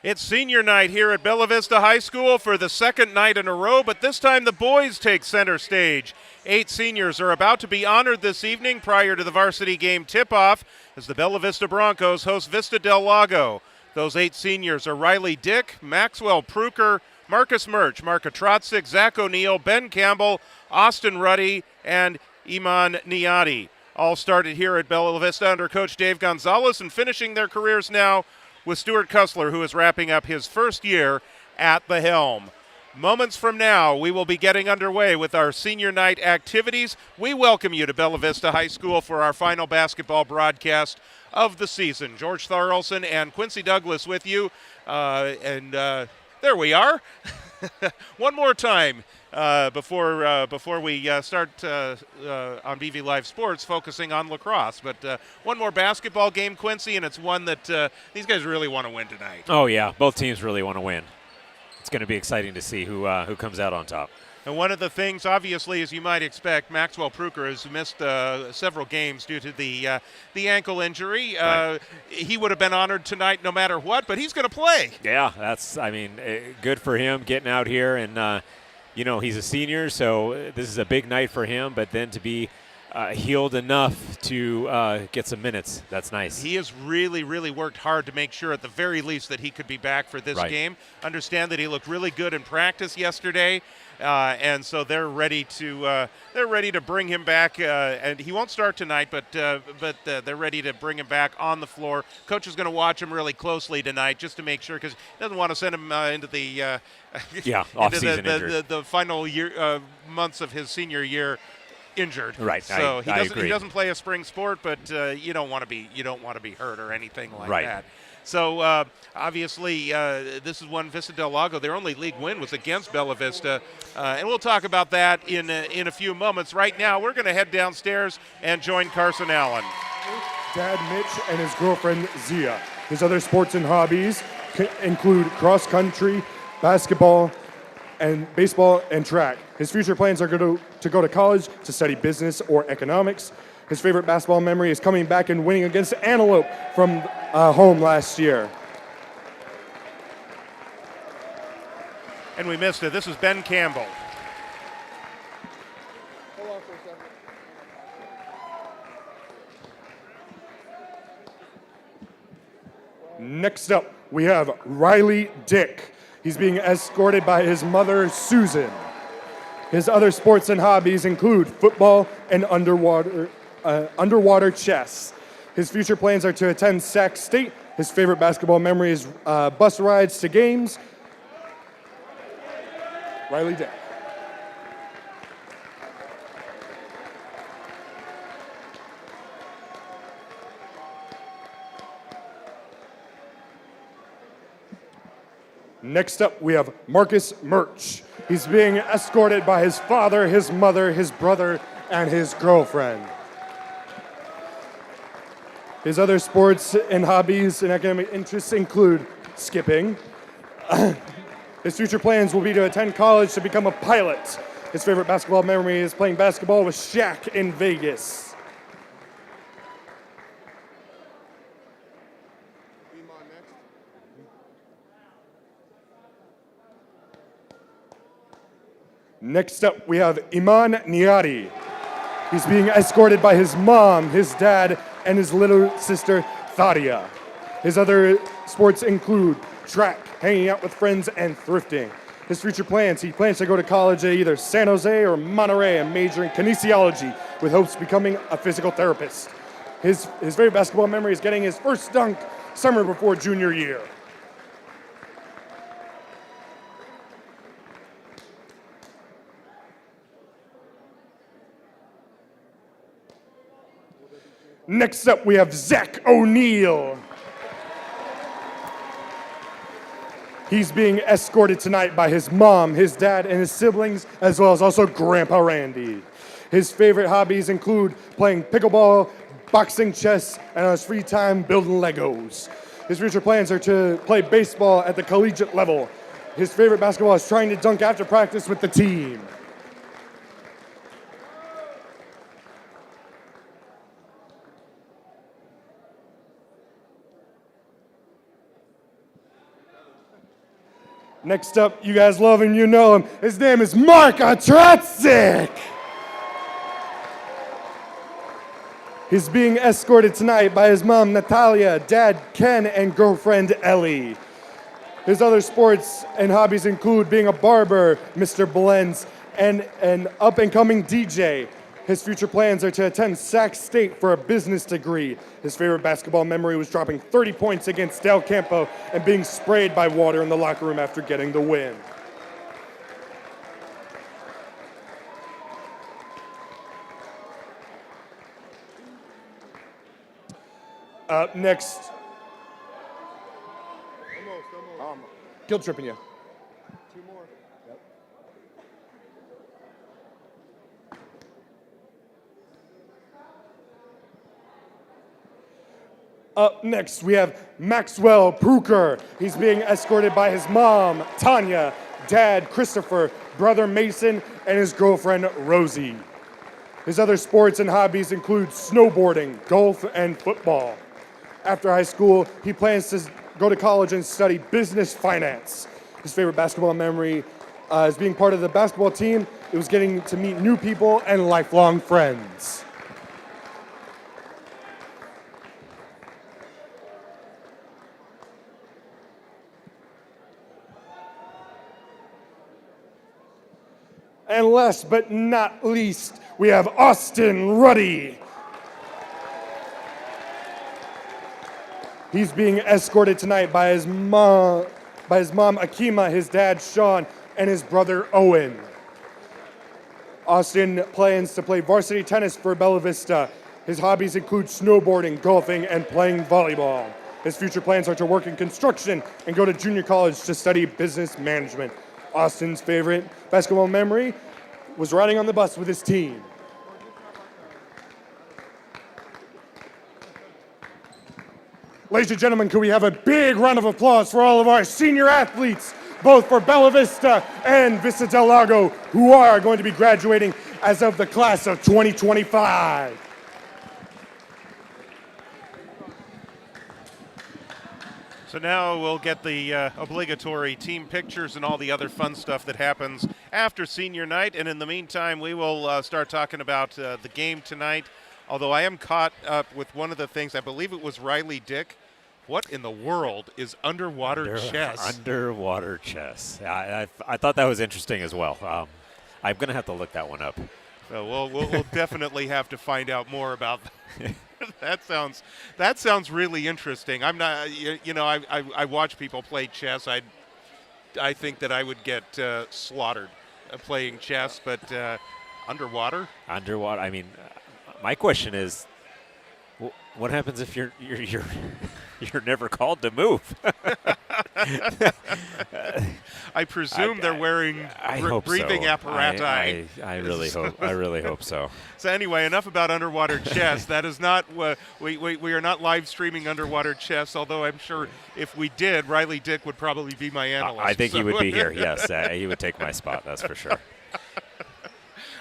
It's senior night here at Bella Vista High School for the second night in a row, but this time the boys take center stage. 8 seniors are about to be honored this evening prior to the varsity game tip-off as the Bella Vista Broncos host Vista del Lago. Those 8 seniors are Riley Dick, Maxwell Pruker, Marcus Murch, Marka Trotzik, Zach O'Neill, Ben Campbell, Austin Ruddy, and Iman Niati. All started here at Bella Vista under Coach Dave Gonzalez and finishing their careers now with Stuart Kussler, who is wrapping up his first year at the helm. Moments from now, we will be getting underway with our senior night activities. We welcome you to Bella Vista High School for our final basketball broadcast of the season. George Tharlson and Quincy Douglas with you, there we are. One more time before we start on BV Live Sports, focusing on lacrosse. But one more basketball game, Quincy, and it's one that these guys really want to win tonight. Oh, yeah. Both teams really want to win. It's going to be exciting to see who comes out on top. And one of the things, obviously, as you might expect, Maxwell Pruker has missed several games due to the ankle injury. Right. He would have been honored tonight no matter what, but he's going to play. Yeah, good for him getting out here. And, he's a senior, so this is a big night for him. But then to be healed enough to get some minutes, that's nice. He has really, really worked hard to make sure at the very least that he could be back for this game. Understand that he looked really good in practice yesterday. And so they're ready to bring him back, and he won't start tonight, but they're ready to bring him back on the floor. Coach is going to watch him really closely tonight just to make sure, because he doesn't want to send him into the off-season injured. the final year months of his senior year injured. Right. So I agree. He doesn't play a spring sport, but you don't want to be hurt or anything like right. that. So, obviously, this is one Vista del Lago. Their only league win was against Bella Vista, and we'll talk about that in a few moments. Right now, we're going to head downstairs and join Carson Allen. Dad Mitch and his girlfriend Zia. His other sports and hobbies include cross country, basketball, and baseball and track. His future plans are to go to college to study business or economics. His favorite basketball memory is coming back and winning against Antelope from home last year. And we missed it. This is Ben Campbell. Hold on for a second. Next up, we have Riley Dick. He's being escorted by his mother, Susan. His other sports and hobbies include football and underwater chess. His future plans are to attend Sac State. His favorite basketball memory is bus rides to games. Riley Dick. Next up, we have Marcus Murch. He's being escorted by his father, his mother, his brother, and his girlfriend. His other sports and hobbies and academic interests include skipping. His future plans will be to attend college to become a pilot. His favorite basketball memory is playing basketball with Shaq in Vegas. Next up, we have Iman Niati. He's being escorted by his mom, his dad, and his little sister, Thadia. His other sports include track, hanging out with friends, and thrifting. His future plans, he plans to go to college at either San Jose or Monterey and major in kinesiology with hopes of becoming a physical therapist. His favorite basketball memory is getting his first dunk summer before junior year. Next up, we have Zach O'Neill. He's being escorted tonight by his mom, his dad, and his siblings, as well as also Grandpa Randy. His favorite hobbies include playing pickleball, boxing, chess, and on his free time, building Legos. His future plans are to play baseball at the collegiate level. His favorite basketball is trying to dunk after practice with the team. Next up, you guys love him, you know him. His name is Mark Atratsik. He's being escorted tonight by his mom, Natalia, dad, Ken, and girlfriend, Ellie. His other sports and hobbies include being a barber, Mr. Blends, and an up-and-coming DJ. His future plans are to attend Sac State for a business degree. His favorite basketball memory was dropping 30 points against Del Campo and being sprayed by water in the locker room after getting the win. Up next. Almost. Guilt tripping you. Two more. Yep. Up next, we have Maxwell Pruker. He's being escorted by his mom, Tanya, dad, Christopher, brother Mason, and his girlfriend, Rosie. His other sports and hobbies include snowboarding, golf, and football. After high school, he plans to go to college and study business finance. His favorite basketball memory is being part of the basketball team. It was getting to meet new people and lifelong friends. And last but not least, we have Austin Ruddy. He's being escorted tonight by his mom Akima, his dad Sean, and his brother Owen. Austin plans to play varsity tennis for Bella Vista. His hobbies include snowboarding, golfing, and playing volleyball. His future plans are to work in construction and go to junior college to study business management. Austin's favorite basketball memory was riding on the bus with his team. Ladies and gentlemen, can we have a big round of applause for all of our senior athletes, both for Bella Vista and Vista del Lago, who are going to be graduating as of the class of 2025. So now we'll get the obligatory team pictures and all the other fun stuff that happens after senior night. And in the meantime, we will start talking about the game tonight. Although I am caught up with one of the things, I believe it was Riley Dick. What in the world is underwater chess? Underwater chess. I thought that was interesting as well. I'm going to have to look that one up. So we'll definitely have to find out more about that. That sounds really interesting. I'm not, I watch people play chess. I think that I would get slaughtered playing chess, but underwater? Underwater. I mean, my question is, what happens if you're never called to move? I presume they're wearing breathing apparatus. I really hope so. So anyway, enough about underwater chess. That is not we are not live streaming underwater chess. Although I'm sure if we did, Riley Dick would probably be my analyst. I think he would be here. Yes, he would take my spot. That's for sure.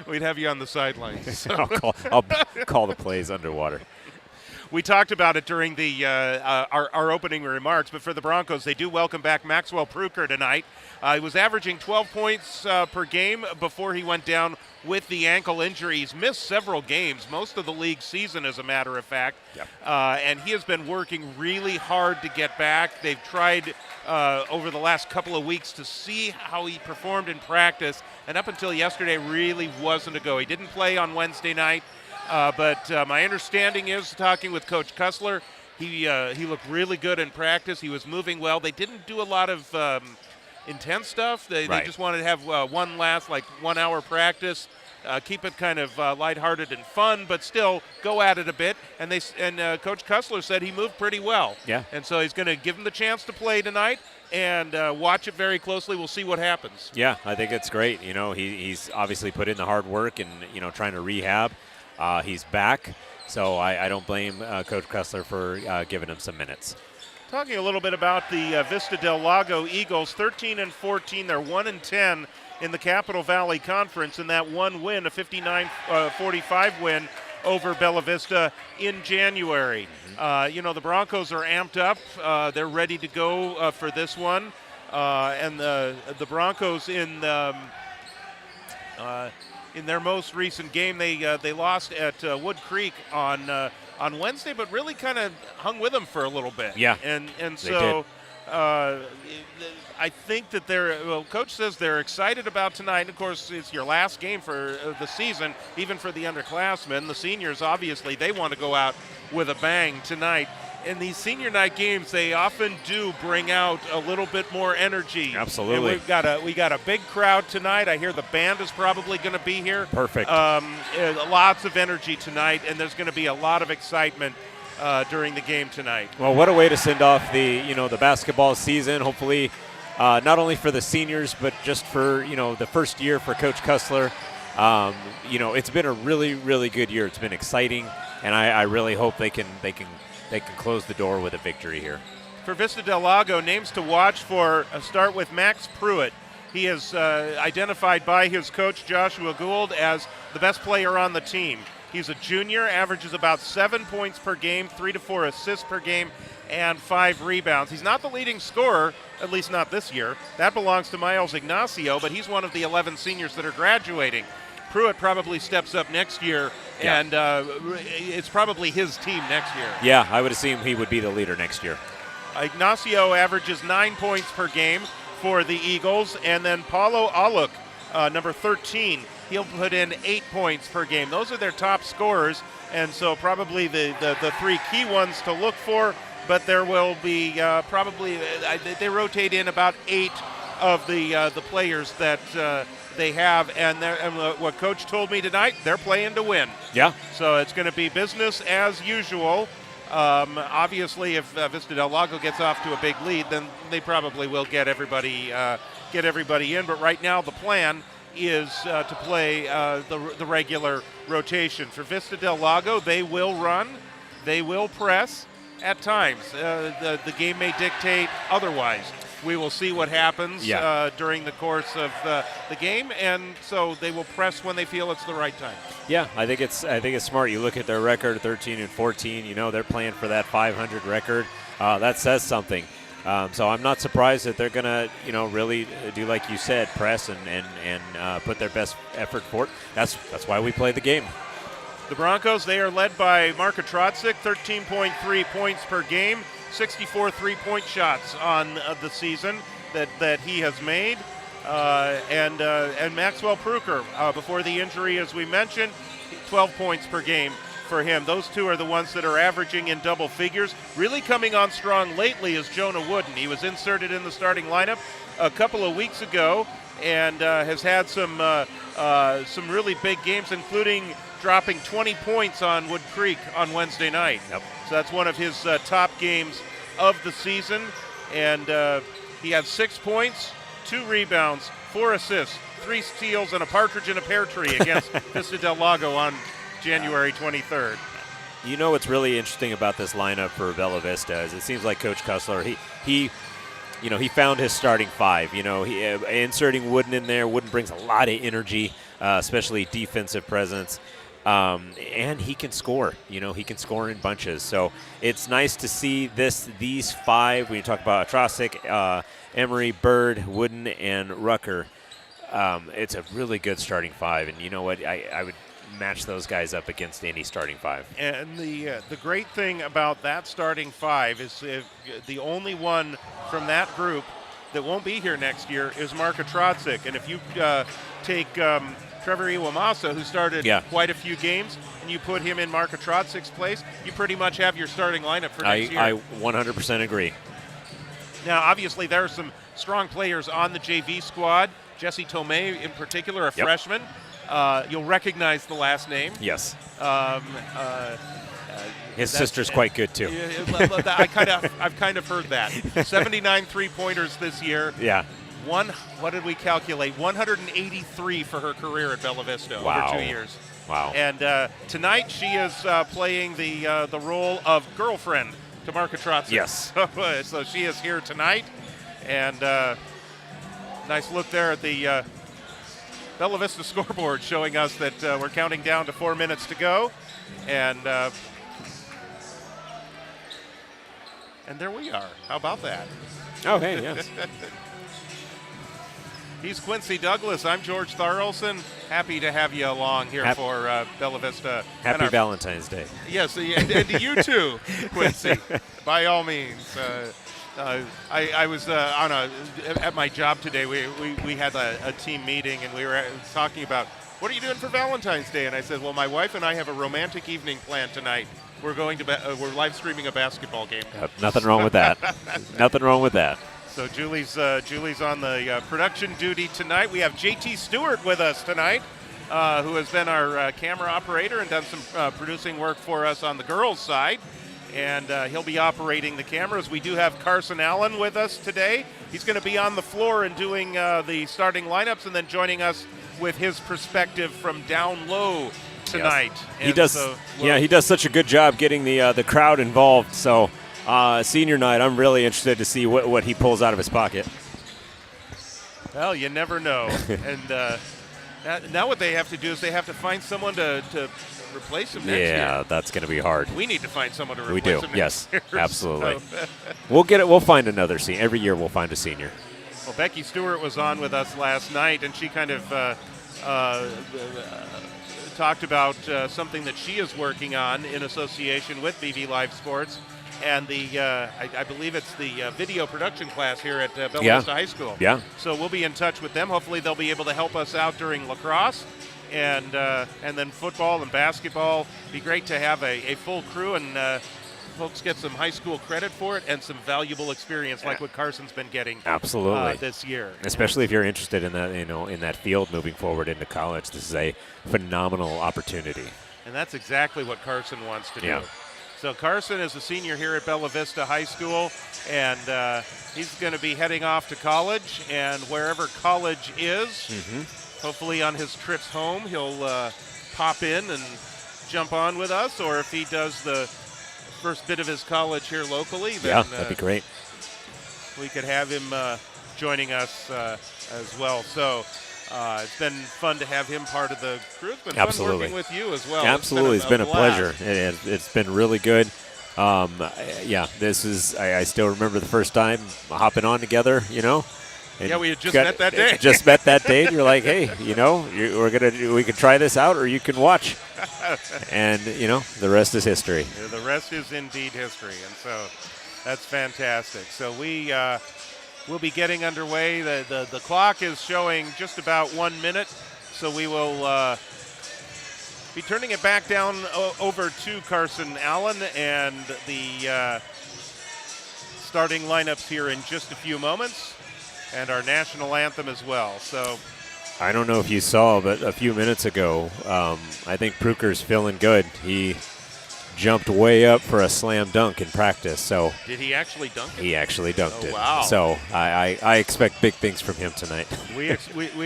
We'd have you on the sidelines. So. I'll call the plays underwater. We talked about it during the our opening remarks, but for the Broncos, they do welcome back Maxwell Pruker tonight. He was averaging 12 points per game before he went down with the ankle injury. He's missed several games, most of the league season, as a matter of fact. Yep. And he has been working really hard to get back. They've tried over the last couple of weeks to see how he performed in practice, and up until yesterday really wasn't a go. He didn't play on Wednesday night. But my understanding is, talking with Coach Kussler, he looked really good in practice. He was moving well. They didn't do a lot of intense stuff. They just wanted to have one last 1 hour practice, keep it kind of lighthearted and fun, but still go at it a bit. And Coach Kussler said he moved pretty well. Yeah. And so he's going to give him the chance to play tonight and watch it very closely. We'll see what happens. Yeah, I think it's great. You know, he's obviously put in the hard work and trying to rehab. He's back, so I don't blame Coach Kussler for giving him some minutes. Talking a little bit about the Vista del Lago Eagles, 13-14. They're 1-10 in the Capital Valley Conference, and that one win, a 59-45 win over Bella Vista in January. The Broncos are amped up. They're ready to go for this one. and the Broncos in their most recent game, they lost at Wood Creek on Wednesday, but really kind of hung with them for a little bit. Yeah, and so I think that Coach says they're excited about tonight. Of course, it's your last game for the season, even for the underclassmen. The seniors, obviously, they want to go out with a bang tonight. In these senior night games, they often do bring out a little bit more energy. Absolutely. And we got a big crowd tonight. I hear the band is probably going to be here. Perfect. Lots of energy tonight, and there's going to be a lot of excitement during the game tonight. Well, what a way to send off the basketball season. Hopefully, not only for the seniors, but just for the first year for Coach Cussler. It's been a really, really good year. It's been exciting, and I really hope they can close the door with a victory here. For Vista del Lago, names to watch for start with Max Pruitt. He is identified by his coach, Joshua Gould, as the best player on the team. He's a junior, averages about 7 points per game, 3 to 4 assists per game, and 5 rebounds. He's not the leading scorer, at least not this year. That belongs to Miles Ignacio, but he's one of the 11 seniors that are graduating. Pruitt probably steps up next year, and it's probably his team next year. Yeah, I would assume he would be the leader next year. Ignacio averages 9 points per game for the Eagles, and then Paulo Aluk, number 13, he'll put in 8 points per game. Those are their top scorers, and so probably the 3 key ones to look for, but there will be they rotate in about 8 of the players that they have, and what Coach told me tonight, they're playing to win. Yeah. So it's going to be business as usual. Obviously, if Vista del Lago gets off to a big lead, then they probably will get everybody in. But right now, the plan is to play the regular rotation. For Vista del Lago, they will run, they will press at times. The game may dictate otherwise. We will see what happens during the course of the game, and so they will press when they feel it's the right time. Yeah, I think it's smart. You look at their record, 13-14. They're playing for that 500 record. That says something. So I'm not surprised that they're gonna, really do like you said, press and put their best effort forward. That's why we play the game. The Broncos, they are led by Marka Trotzik, 13.3 points per game. 64 three-point shots on the season that he has made, and Maxwell Pruker before the injury, as we mentioned, 12 points per game for him. Those two are the ones that are averaging in double figures. Really coming on strong lately is Jonah Wooden. He was inserted in the starting lineup a couple of weeks ago and has had some really big games, including dropping 20 points on Wood Creek on Wednesday night. Yep. So that's one of his top games of the season. And he had 6 points, 2 rebounds, 4 assists, 3 steals, and a partridge in a pear tree against Vista del Lago on January 23rd. You know what's really interesting about this lineup for Bella Vista is it seems like Coach Cussler, he found his starting 5. He inserting Wooden in there. Wooden brings a lot of energy, especially defensive presence. And he can score. He can score in bunches. So it's nice to see these 5. When you talk about Trosick, Emery, Bird, Wooden, and Rucker, it's a really good starting 5. And you know what? I would match those guys up against any starting 5. And the great thing about that starting 5 is the only one from that group that won't be here next year is Marka Trotzik. And if you take Trevor Iwamasa, who started quite a few games, and you put him in Marka Trotzik's place, you pretty much have your starting lineup for next year. I 100% agree. Now, obviously, there are some strong players on the JV squad. Jesse Tomei, in particular, a freshman. You'll recognize the last name. Yes. His sister's quite good too. I've kind of heard that. 79 three-pointers this year. Yeah. What did we calculate? 183 for her career at Bella Vista over 2 years. Wow. And tonight she is playing the role of girlfriend to Marka Trotzik. Yes. So she is here tonight. And nice look there at the Bella Vista scoreboard showing us that we're counting down to 4 minutes to go. And there we are. How about that? Oh, hey, yes. He's Quincy Douglas. I'm George Tharlson. Happy to have you along here for Bella Vista. Happy Valentine's Day. Yes, and to you too, Quincy. By all means. I was at my job today. We had a team meeting, and we were talking about what are you doing for Valentine's Day. And I said, well, my wife and I have a romantic evening planned tonight. We're going to we're live streaming a basketball game. Nothing wrong with that. Nothing wrong with that. So Julie's on the production duty tonight. We have JT Stewart with us tonight, who has been our camera operator and done some producing work for us on the girls' side. And he'll be operating the cameras. We do have Carson Allen with us today. He's going to be on the floor and doing the starting lineups, and then joining us with his perspective from down low tonight. Yes. He does. He does such a good job getting the crowd involved. So senior night, I'm really interested to see what he pulls out of his pocket. Well, you never know. And now what they have to do is they have to find someone to replace him next year. Yeah, that's going to be hard. We need to find someone to replace him next year. Yes, absolutely. So. We'll find another senior. Every year we'll find a senior. Well, Becky Stewart was on with us last night, and she kind of talked about something that she is working on in association with BV Live Sports, and I believe it's the video production class here at Bella Vista High School. Yeah. So we'll be in touch with them. Hopefully they'll be able to help us out during lacrosse, and then football and basketball. It'd be great to have a full crew, and folks get some high school credit for it and some valuable experience like what Carson's been getting this year. Especially if you're interested in that, in that field moving forward into college. This is a phenomenal opportunity. And that's exactly what Carson wants to do. Yeah. So Carson is a senior here at Bella Vista High School, and he's going to be heading off to college, and wherever college is, hopefully on his trips home, he'll pop in and jump on with us, or if he does the first bit of his college here locally, then that'd be great. We could have him joining us as well. So it's been fun to have him part of the crew. It's been fun working with you as well. Absolutely, it's been a pleasure. It's been really good. This is. I still remember the first time hopping on together. We had just met that day. Just met that day. And you're like, hey, we can try this out, or you can watch. And the rest is history. The rest is indeed history, and so that's fantastic. So we'll be getting underway. The clock is showing just about 1 minute, so we will be turning it back down over to Carson Allen and the starting lineups here in just a few moments, and our national anthem as well. So I don't know if you saw, but a few minutes ago, I think Pruker's feeling good. He jumped way up for a slam dunk in practice. So did he actually dunk it? He actually dunked it. Wow. So I expect big things from him tonight. We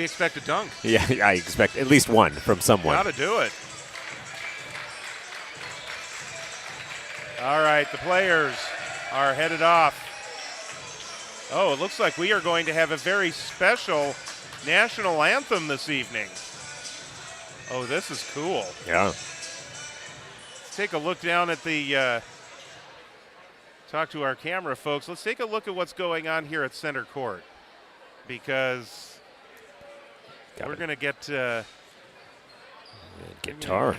expect a dunk. Yeah, I expect at least one from someone. Got to do it. All right, the players are headed off. Oh, it looks like we are going to have a very special national anthem this evening. Oh, this is cool. Yeah. Let's take a look down at the talk to our camera folks. Let's take a look at what's going on here at center court, because we're going to get guitar.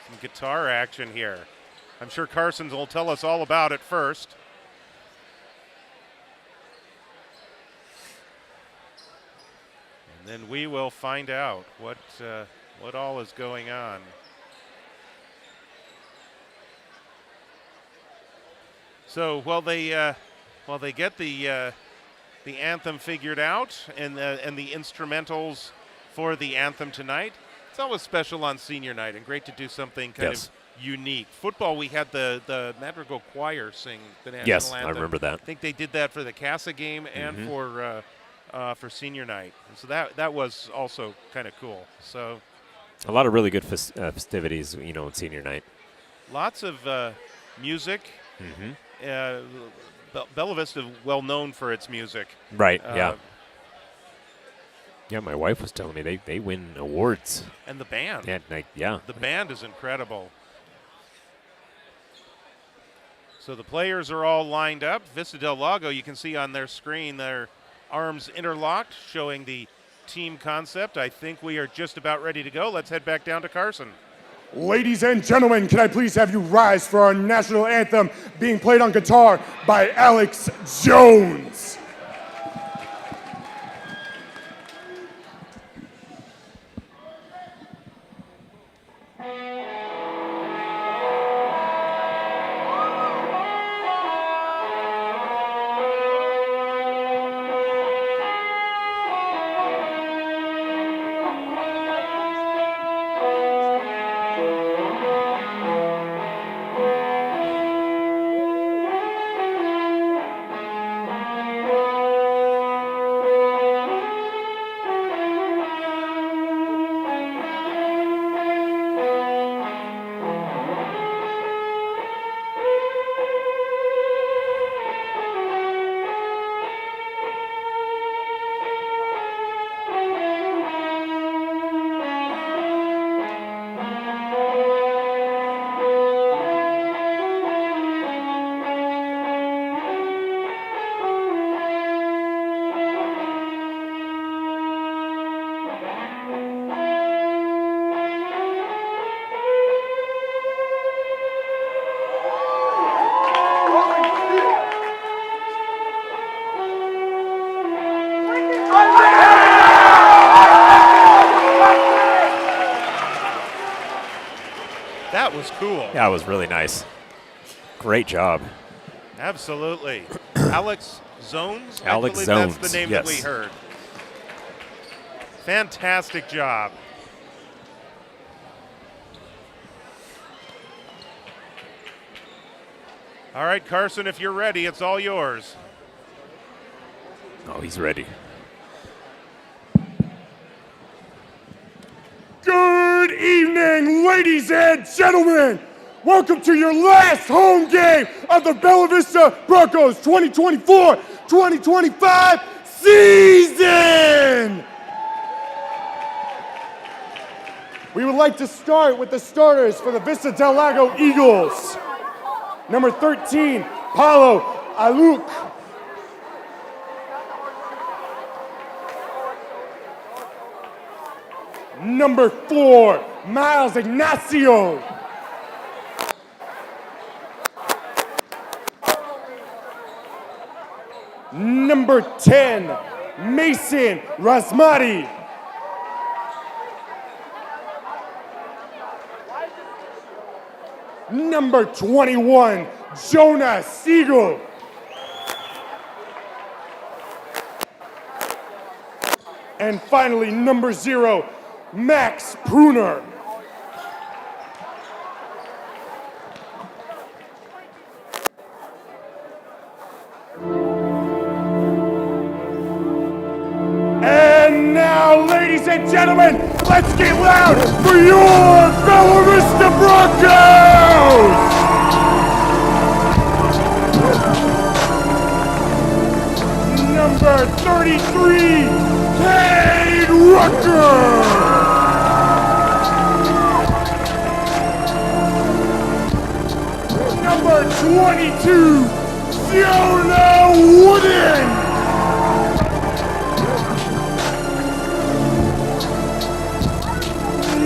Some guitar action here. I'm sure Carson will tell us all about it first. And then we will find out what all is going on. So while they get the anthem figured out and the instrumentals for the anthem tonight, it's always special on senior night and great to do something kind of unique. Football, we had the Madrigal Choir sing the national anthem. Yes, I remember that. I think they did that for the Casa game and for senior night. And so that was also kind of cool. So a lot of really good festivities, in senior night. Lots of music. Bella Vista well known for its music. Right. Yeah. Yeah, my wife was telling me they win awards. And the band. Yeah. The band is incredible. So the players are all lined up. Vista del Lago, you can see on their screen, they're arms interlocked, showing the team concept. I think we are just about ready to go. Let's head back down to Carson. Ladies and gentlemen, can I please have you rise for our national anthem being played on guitar by Alex Jones? That was cool. That was really nice. Great job. Absolutely. Alex Zones? Alex I believe Zones, that's the name yes. that we heard. Fantastic job. All right, Carson, if you're ready, it's all yours. Oh, he's ready. Good evening, ladies and gentlemen. Welcome to your last home game of the Bella Vista Broncos 2024-2025 season. We would like to start with the starters for the Vista del Lago Eagles. Number 13, Paulo Aluk. Number 4, Miles Ignacio. Number 10, Mason Rasmati. Number 21, Jonah Siegel. And finally, number 0, Max Pruner. And now, ladies and gentlemen, let's get loud for your Bella Vista Broncos! Number 33, Cade Rucker! Number 22, Fiona Wooden!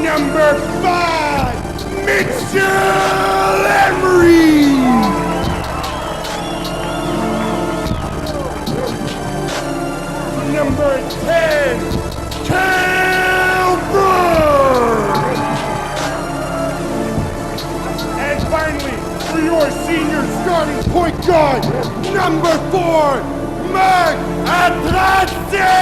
Number 5, Mitchell Emery! Number 10, Calvert! And finally, for your senior starting point guard, number 4, Mark Atrante!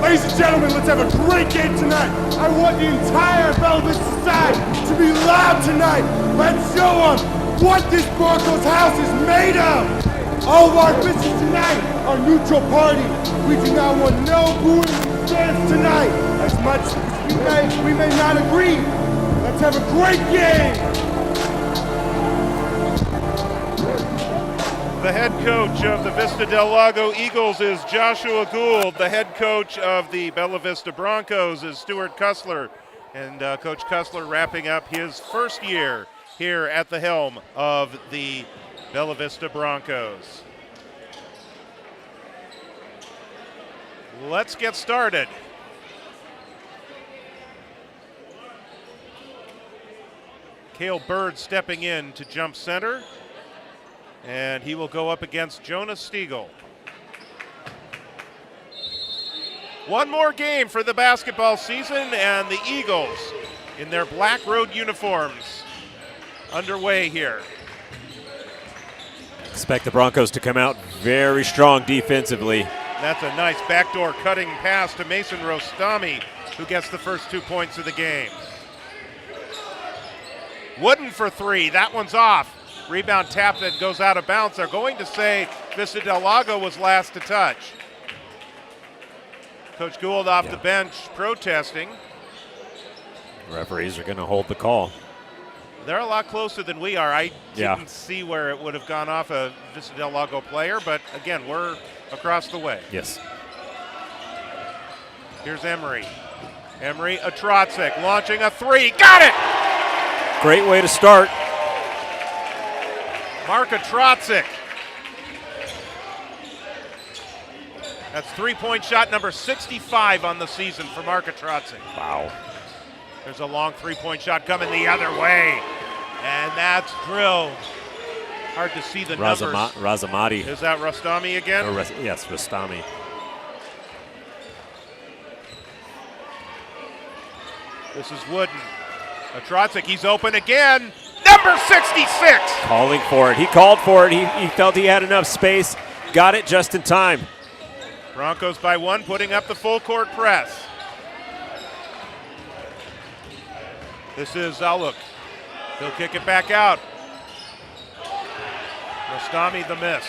Ladies and gentlemen, let's have a great game tonight. I want the entire Bella Vista side to be loud tonight. Let's show them what this Broncos house is made of. All of our visitors tonight are neutral party. We do not want no booing fans tonight. As much as we may not agree. Let's have a great game. The head coach of the Vista del Lago Eagles is Joshua Gould. The head coach of the Bella Vista Broncos is Stuart Cussler. And Coach Cussler wrapping up his first year here at the helm of the Bella Vista Broncos. Let's get started. Cale Bird stepping in to jump center, and he will go up against Jonas Stiegel. One more game for the basketball season, and the Eagles in their black road uniforms underway here. Expect the Broncos to come out very strong defensively. That's a nice backdoor cutting pass to Mason Rostami, who gets the first 2 points of the game. Wooden for three. That one's off. Rebound tapped and goes out of bounds. They're going to say Vista del Lago was last to touch. Coach Gould off the bench protesting. Referees are going to hold the call. They're a lot closer than we are. I didn't see where it would have gone off a Vista del Lago player, but again, we're across the way. Yes. Here's Emery. Emery, Atrotzik launching a three. Got it! Great way to start. Mark Atrotzik. That's 3-point shot number 65 on the season for Mark Atrotzik. Wow. There's a long 3-point shot coming the other way. And that's drilled. Hard to see the numbers. Razamati. Is that Rostami again? Yes, Rostami. This is Wooden. Atrotzik, he's open again. Number 66! Calling for it. He called for it. He felt he had enough space. Got it just in time. Broncos by one, putting up the full court press. This is Aluk. He'll kick it back out. Rostami the miss.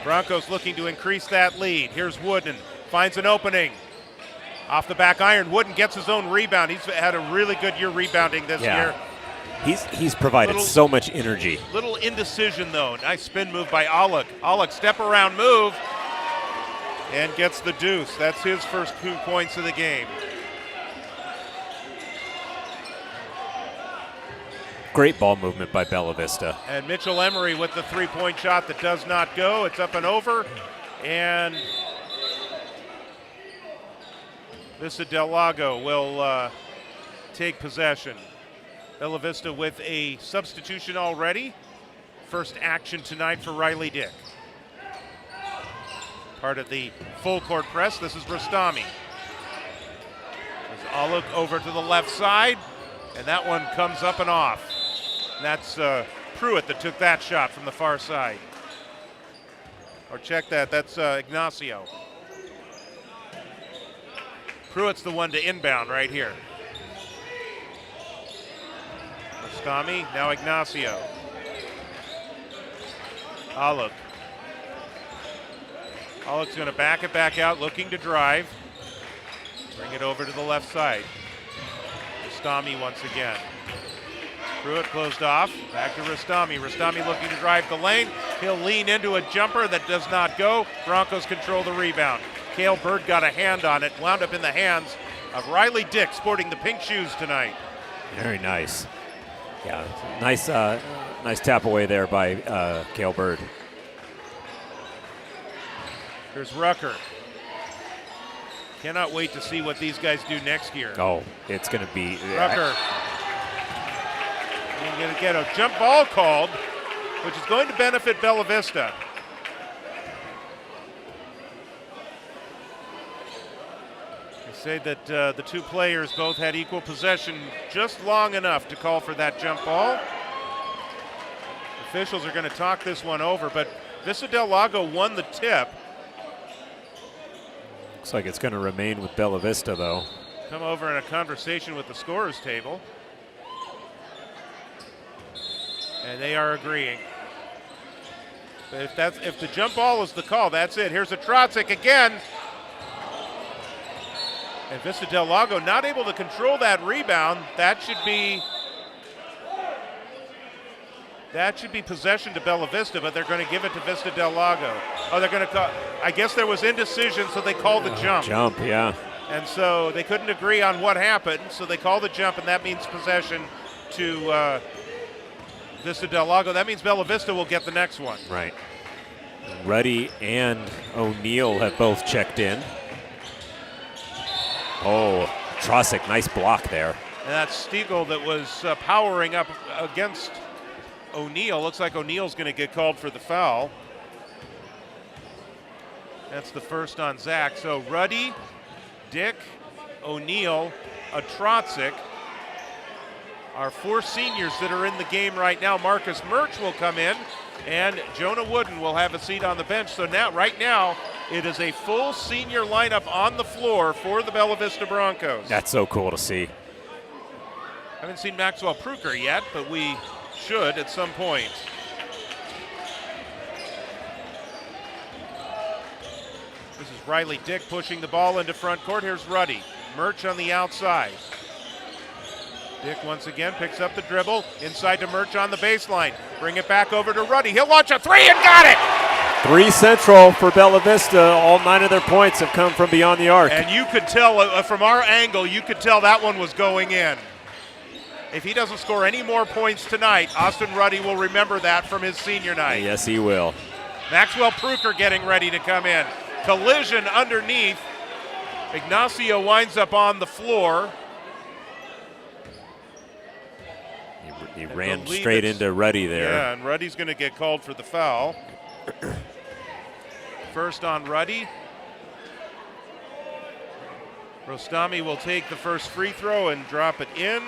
Broncos looking to increase that lead. Here's Wooden, finds an opening. Off the back iron, Wooden gets his own rebound. He's had a really good year rebounding this year. He's provided so much energy. Little indecision though. Nice spin move by Aluk. Aluk step around move and gets the deuce. That's his first 2 points of the game. Great ball movement by Bella Vista. And Mitchell Emery with the 3-point shot that does not go. It's up and over. And Vista del Lago will take possession. Bella Vista with a substitution already. First action tonight for Riley Dick. Part of the full court press. This is Rostami. There's Aluk over to the left side, and that one comes up and off. And that's Pruitt that took that shot from the far side. Or check that, that's Ignacio. Pruitt's the one to inbound right here. Rostami, now Ignacio. Aluk. Aluk's going to back it back out, looking to drive. Bring it over to the left side. Rostami once again. Pruitt closed off, back to Rostami. Rostami looking to drive the lane. He'll lean into a jumper that does not go. Broncos control the rebound. Cale Bird got a hand on it, wound up in the hands of Riley Dick, sporting the pink shoes tonight. Very nice. Yeah, nice tap away there by Cale Bird. Here's Rucker. Cannot wait to see what these guys do next year. Oh, it's going to be... Rucker. He's going to get a jump ball called, which is going to benefit Bella Vista. They say that the two players both had equal possession just long enough to call for that jump ball. Officials are going to talk this one over, but Vista del Lago won the tip. Looks like it's going to remain with Bella Vista, though. Come over in a conversation with the scorer's table. And they are agreeing. But if the jump ball is the call, that's it. Here's a Trotzik again. And Vista del Lago not able to control that rebound. That should be possession to Bella Vista, but they're going to give it to Vista del Lago. Oh, they're going to call. I guess there was indecision, so they called the jump. Jump, yeah. And so they couldn't agree on what happened, so they called the jump, and that means possession to Vista del Lago. That means Bella Vista will get the next one. Right. Ruddy and O'Neill have both checked in. Oh, Trosick, nice block there. And that's Stiegel that was powering up against O'Neill. Looks like O'Neill's going to get called for the foul. That's the first on Zach. So Ruddy, Dick, O'Neill, Trosick. Our 4 seniors that are in the game right now. Marcus Murch will come in, and Jonah Wooden will have a seat on the bench. So right now, it is a full senior lineup on the floor for the Bella Vista Broncos. That's so cool to see. Haven't seen Maxwell Pruker yet, but we should at some point. This is Riley Dick pushing the ball into front court. Here's Ruddy. Murch on the outside. Dick once again picks up the dribble. Inside to Murch on the baseline. Bring it back over to Ruddy. He'll launch a 3 and got it! 3 central for Bella Vista. All 9 of their points have come from beyond the arc. And you could tell from our angle, you could tell that one was going in. If he doesn't score any more points tonight, Austin Ruddy will remember that from his senior night. Yes, he will. Maxwell Pruker getting ready to come in. Collision underneath. Ignacio winds up on the floor. He ran straight into Ruddy there. Yeah, and Ruddy's going to get called for the foul. First on Ruddy. Rostami will take the first free throw and drop it in.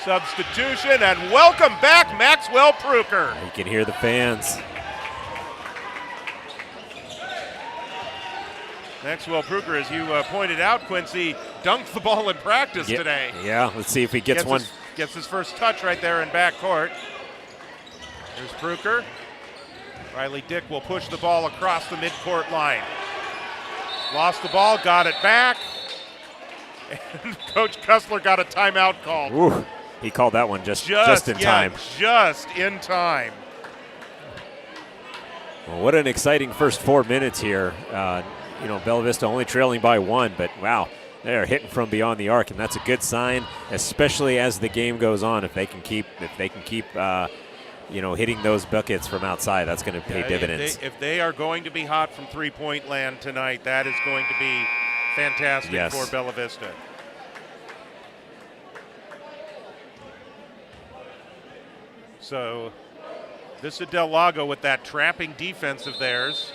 Substitution, and welcome back Maxwell Pruker. You can hear the fans. Maxwell Pruker, as you pointed out, Quincy, dunked the ball in practice today. Yeah, let's see if he gets one. Gets his first touch right there in backcourt. Here's Pruker. Riley Dick will push the ball across the midcourt line. Lost the ball, got it back. And Coach Kussler got a timeout called. Ooh, he called that one just in time. Just in time. Well, what an exciting first 4 minutes here. Bella Vista only trailing by 1, but wow, they're hitting from beyond the arc, and that's a good sign, especially as the game goes on. If they can keep hitting those buckets from outside, that's going to pay dividends. If they are going to be hot from three-point land tonight, that is going to be fantastic for Bella Vista. So Vista del Lago with that trapping defense of theirs.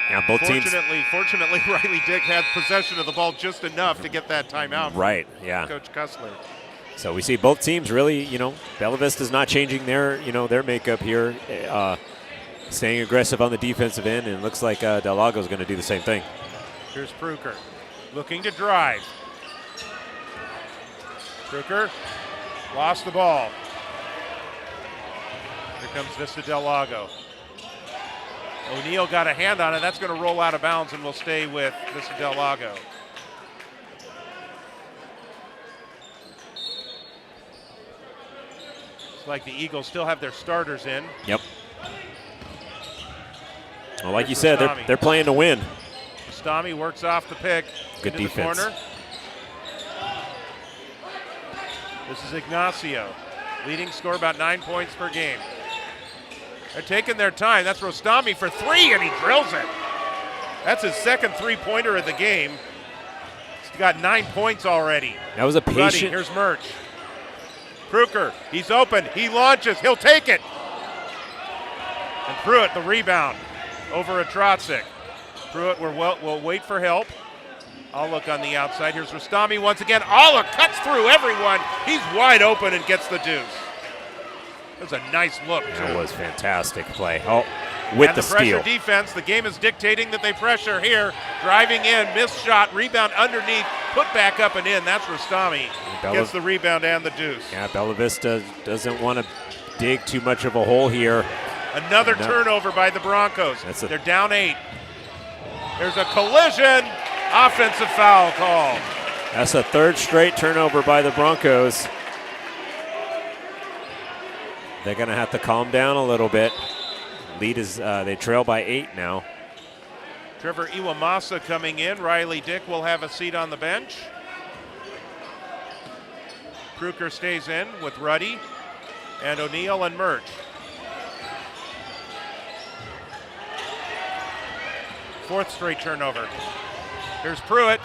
Yeah, both teams. Fortunately, Riley Dick had possession of the ball just enough to get that timeout. Right, yeah. Coach Kussler. So we see both teams really, Bella Vista's not changing their makeup here, staying aggressive on the defensive end, and it looks like Del Lago's going to do the same thing. Here's Pruker looking to drive. Pruker lost the ball. Here comes Vista del Lago. O'Neill got a hand on it. That's going to roll out of bounds and will stay with Vista del Lago. It's like the Eagles still have their starters in. Yep. Well, like you said, they're playing to win. Rostami works off the pick. Good into defense. The corner. This is Ignacio. Leading scorer about 9 points per game. They're taking their time. That's Rostami for 3, and he drills it. That's his second three-pointer of the game. He's got 9 points already. That was a patient. Ruddy, here's Murch. Pruker, he's open. He launches. He'll take it. And Pruitt, the rebound over Trosick. Pruitt will wait for help. I'll look on the outside. Here's Rostami once again. Alla cuts through everyone. He's wide open and gets the deuce. That was a nice look, too. That was fantastic play. Oh, with the steal. And the pressure defense, the game is dictating that they pressure here. Driving in, missed shot, rebound underneath, put back up and in. That's Rostami. Gets the rebound and the deuce. Yeah, Bella Vista doesn't want to dig too much of a hole here. Another turnover by the Broncos. They're down 8. There's a collision. Offensive foul call. That's a third straight turnover by the Broncos. They're going to have to calm down a little bit. Lead is, they trail by 8 now. Trevor Iwamasa coming in. Riley Dick will have a seat on the bench. Kruger stays in with Ruddy and O'Neill and Murch. Fourth straight turnover. Here's Pruitt.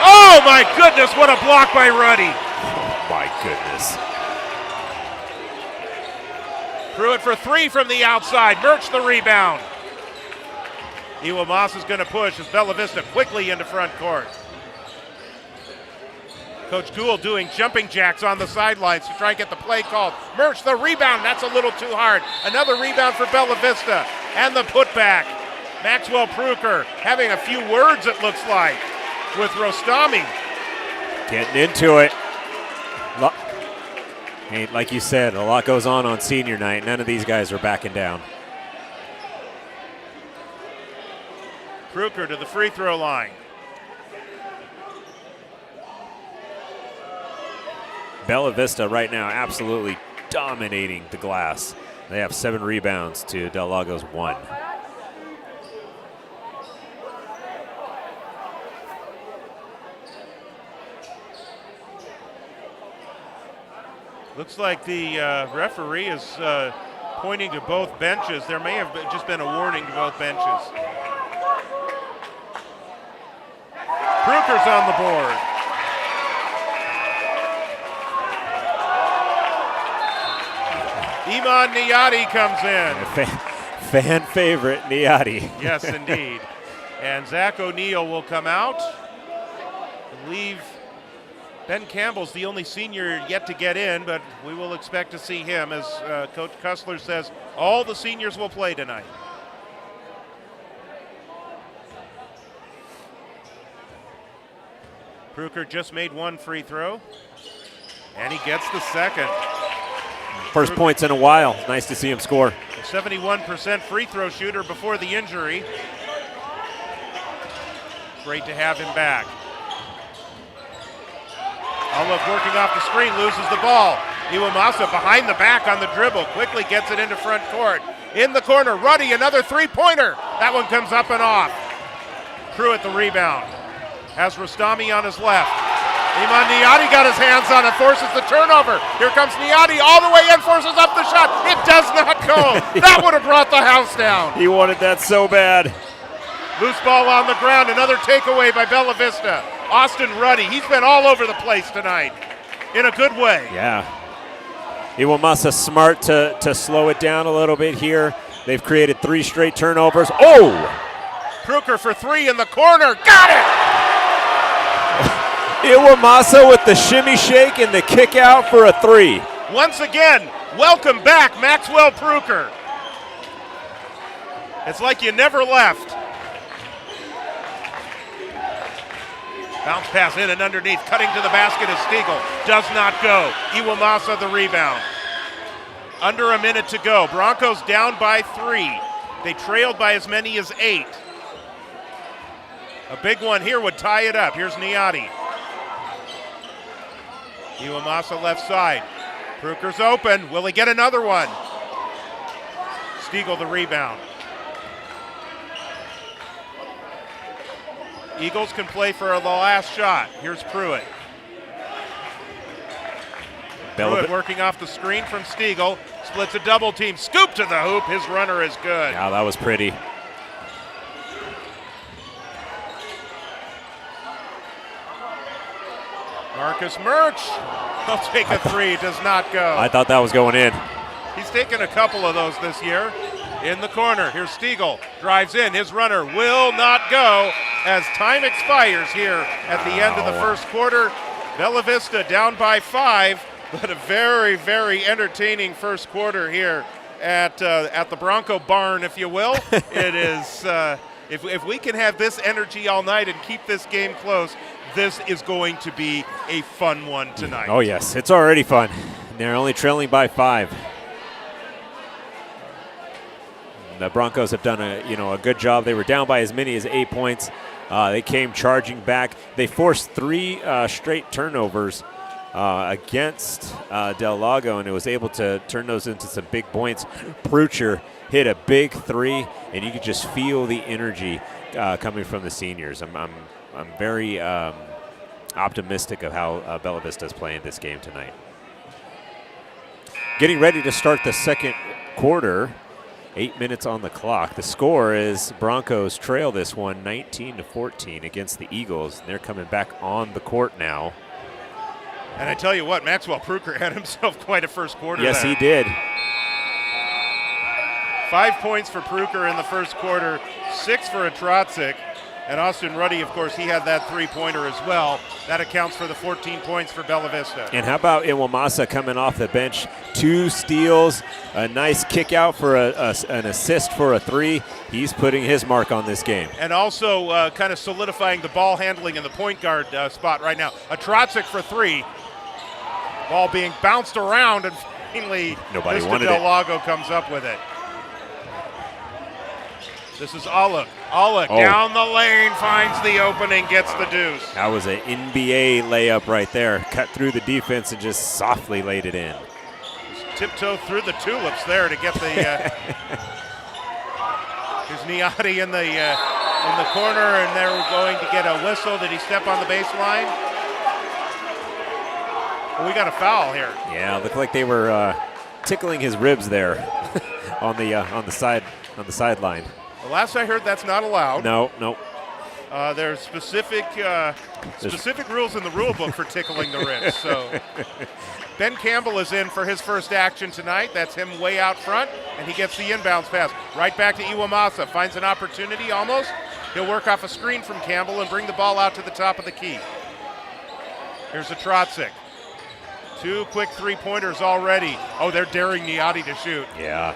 Oh my goodness, what a block by Ruddy. Oh my goodness. Pruitt for three from the outside. Murch the rebound. Iwamas is going to push as Bella Vista quickly into front court. Coach Gould doing jumping jacks on the sidelines to try and get the play called. Murch the rebound, that's a little too hard. Another rebound for Bella Vista. And the putback. Maxwell Pruker having a few words, it looks like, with Rostami. Getting into it. Hey, like you said, a lot goes on senior night. None of these guys are backing down. Pruker to the free throw line. Bella Vista right now absolutely dominating the glass. They have 7 rebounds to Del Lago's 1. Looks like the referee is pointing to both benches. There may have just been a warning to both benches. Pruker's on the board. Iman Niati comes in. Fan favorite, Niati. Yes, indeed. And Zach O'Neill will come out. I believe Ben Campbell's the only senior yet to get in, but we will expect to see him. As Coach Kussler says, all the seniors will play tonight. Pruker just made one free throw, and he gets the second. First points in a while. Nice to see him score. A 71% free throw shooter before the injury. Great to have him back. Almost working off the screen, loses the ball. Iwamasa behind the back on the dribble, quickly gets it into front court. In the corner, Ruddy, another three-pointer. That one comes up and off. Pruitt the rebound. Has Rostami on his left. Iman Niati got his hands on it, forces the turnover. Here comes Niati all the way in, forces up the shot. It does not go. That would have brought the house down. He wanted that so bad. Loose ball on the ground, another takeaway by Bella Vista. Austin Ruddy, he's been all over the place tonight in a good way. Yeah. Iwamasa smart to slow it down a little bit here. They've created 3 straight turnovers. Oh! Pruker for 3 in the corner. Got it! Iwamasa with the shimmy shake and the kick out for a 3. Once again, welcome back, Maxwell Pruker. It's like you never left. Bounce pass in and underneath, cutting to the basket is Stiegel. Does not go. Iwamasa the rebound. Under a minute to go. Broncos down by 3. They trailed by as many as 8. A big one here would tie it up. Here's Niati. Iwamasa left side. Pruker's open. Will he get another one? Stiegel the rebound. Eagles can play for the last shot. Here's Pruitt. Pruitt working off the screen from Stiegel. Splits a double team. Scoop to the hoop. His runner is good. Yeah, that was pretty. Marcus Murch. He'll take a 3. Does not go. I thought that was going in. He's taken a couple of those this year. In the corner, here's Stiegel. Drives in. His runner will not go as time expires here at the end of the first quarter. Bella Vista down by 5, but a very, very entertaining first quarter here at the Bronco Barn, if you will. It is, if we can have this energy all night and keep this game close, this is going to be a fun one tonight. Oh, yes. It's already fun. They're only trailing by 5. The Broncos have done a good job. They were down by as many as 8 points. They came charging back. They forced 3 straight turnovers against Del Lago, and it was able to turn those into some big points. Prucher hit a big 3, and you could just feel the energy coming from the seniors. I'm very optimistic of how Bella Vista is playing this game tonight. getting ready to start the second quarter. 8 minutes on the clock. The score is Broncos trail this one 19-14 against the Eagles. They're coming back on the court now. And I tell you what, Maxwell Pruker had himself quite a first quarter. Yes, there. he did. 5 points for Pruker in the first quarter, 6 for Atrotzik. And Austin Ruddy, of course, he had that 3-pointer as well. That accounts for the 14 points for Bella Vista. And how about Iwamasa coming off the bench? 2 steals, a nice kick out for an assist for a 3. He's putting his mark on this game. And also kind of solidifying the ball handling in the point guard spot right now. Atrotzik for 3. Ball being bounced around, and finally Vista del Lago comes up with it. This is Alec. Down the lane, finds the opening, gets the deuce. That was an NBA layup right there. Cut through the defense and just softly laid it in. Just tiptoe through the tulips there to get the. Here's Niati in the corner, and they're going to get a whistle. Did he step on the baseline? Well, we got a foul here. Yeah, looked like they were tickling his ribs there on the sideline. The last I heard, that's not allowed. No. There's specific rules in the rule book for tickling the ribs. So Ben Campbell is in for his first action tonight. That's him way out front, and he gets the inbounds pass. Right back to Iwamasa, finds an opportunity almost. He'll work off a screen from Campbell and bring the ball out to the top of the key. Here's Atrotzik. 2 quick 3-pointers already. Oh, they're daring Niati to shoot. Yeah.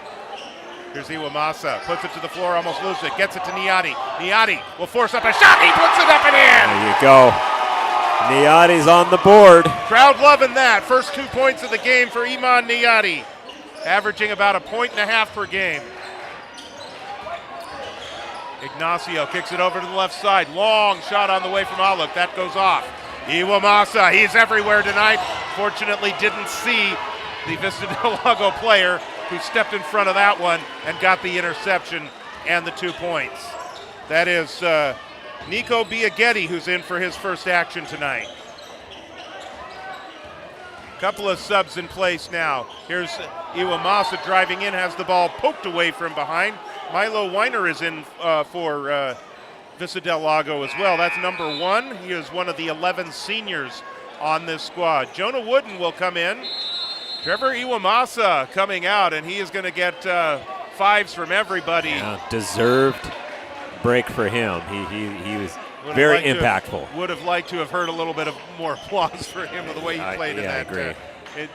Here's Iwamasa, puts it to the floor, almost loses it, gets it to Niati. Niati will force up a shot, he puts it up and in! There you go. Niati's on the board. Crowd loving that. First 2 points of the game for Iman Niati, averaging about 1.5 points per game. Ignacio kicks it over to the left side. Long shot on the way from Aluk. That goes off. Iwamasa, he's everywhere tonight. Fortunately didn't see the Vista del Lago player who stepped in front of that one and got the interception and the 2 points. That is Nico Biaghetti, who's in for his first action tonight. Couple of subs in place now. Here's Iwamasa driving in, has the ball poked away from behind. Milo Weiner is in for Vista del Lago as well. That's number 1. He is one of the 11 seniors on this squad. Jonah Wooden will come in. Trevor Iwamasa coming out, and he is going to get 5s from everybody. Yeah, deserved break for him. He was very impactful. Would have liked to have heard a little bit of more applause for him with the way he played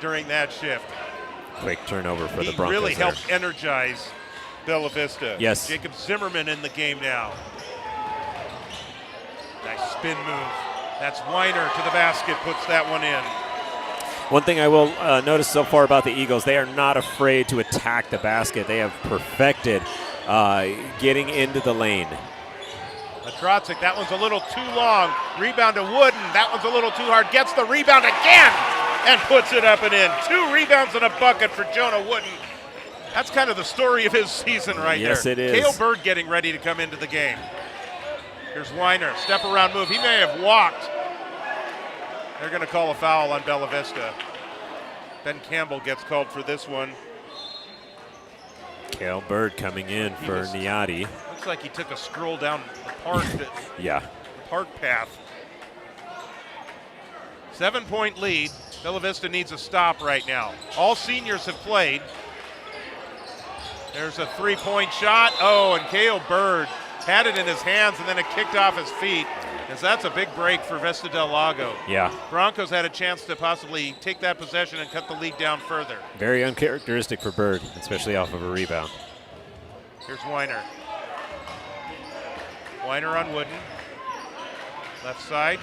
during that shift. Quick turnover for the Broncos. He really helped energize Bella Vista. Yes. Jacob Zimmerman in the game now. Nice spin move. That's Weiner to the basket, puts that one in. One thing I will notice so far about the Eagles, they are not afraid to attack the basket. They have perfected getting into the lane. Atrotzik, that one's a little too long. Rebound to Wooden, that one's a little too hard. Gets the rebound again and puts it up and in. 2 rebounds and a bucket for Jonah Wooden. That's kind of the story of his season right there. Yes, it is. Cale Bird getting ready to come into the game. Here's Weiner, step around move. He may have walked. They're going to call a foul on Bella Vista. Ben Campbell gets called for this one. Cale Bird coming in for Niati. Looks like he took a stroll down the park. Yeah. The park path. 7-point lead. Bella Vista needs a stop right now. All seniors have played. There's a 3-point shot. Oh, and Cale Bird had it in his hands and then it kicked off his feet. Because that's a big break for Vista del Lago. Yeah. Broncos had a chance to possibly take that possession and cut the lead down further. Very uncharacteristic for Bird, especially off of a rebound. Here's Weiner. Weiner on Wooden. Left side.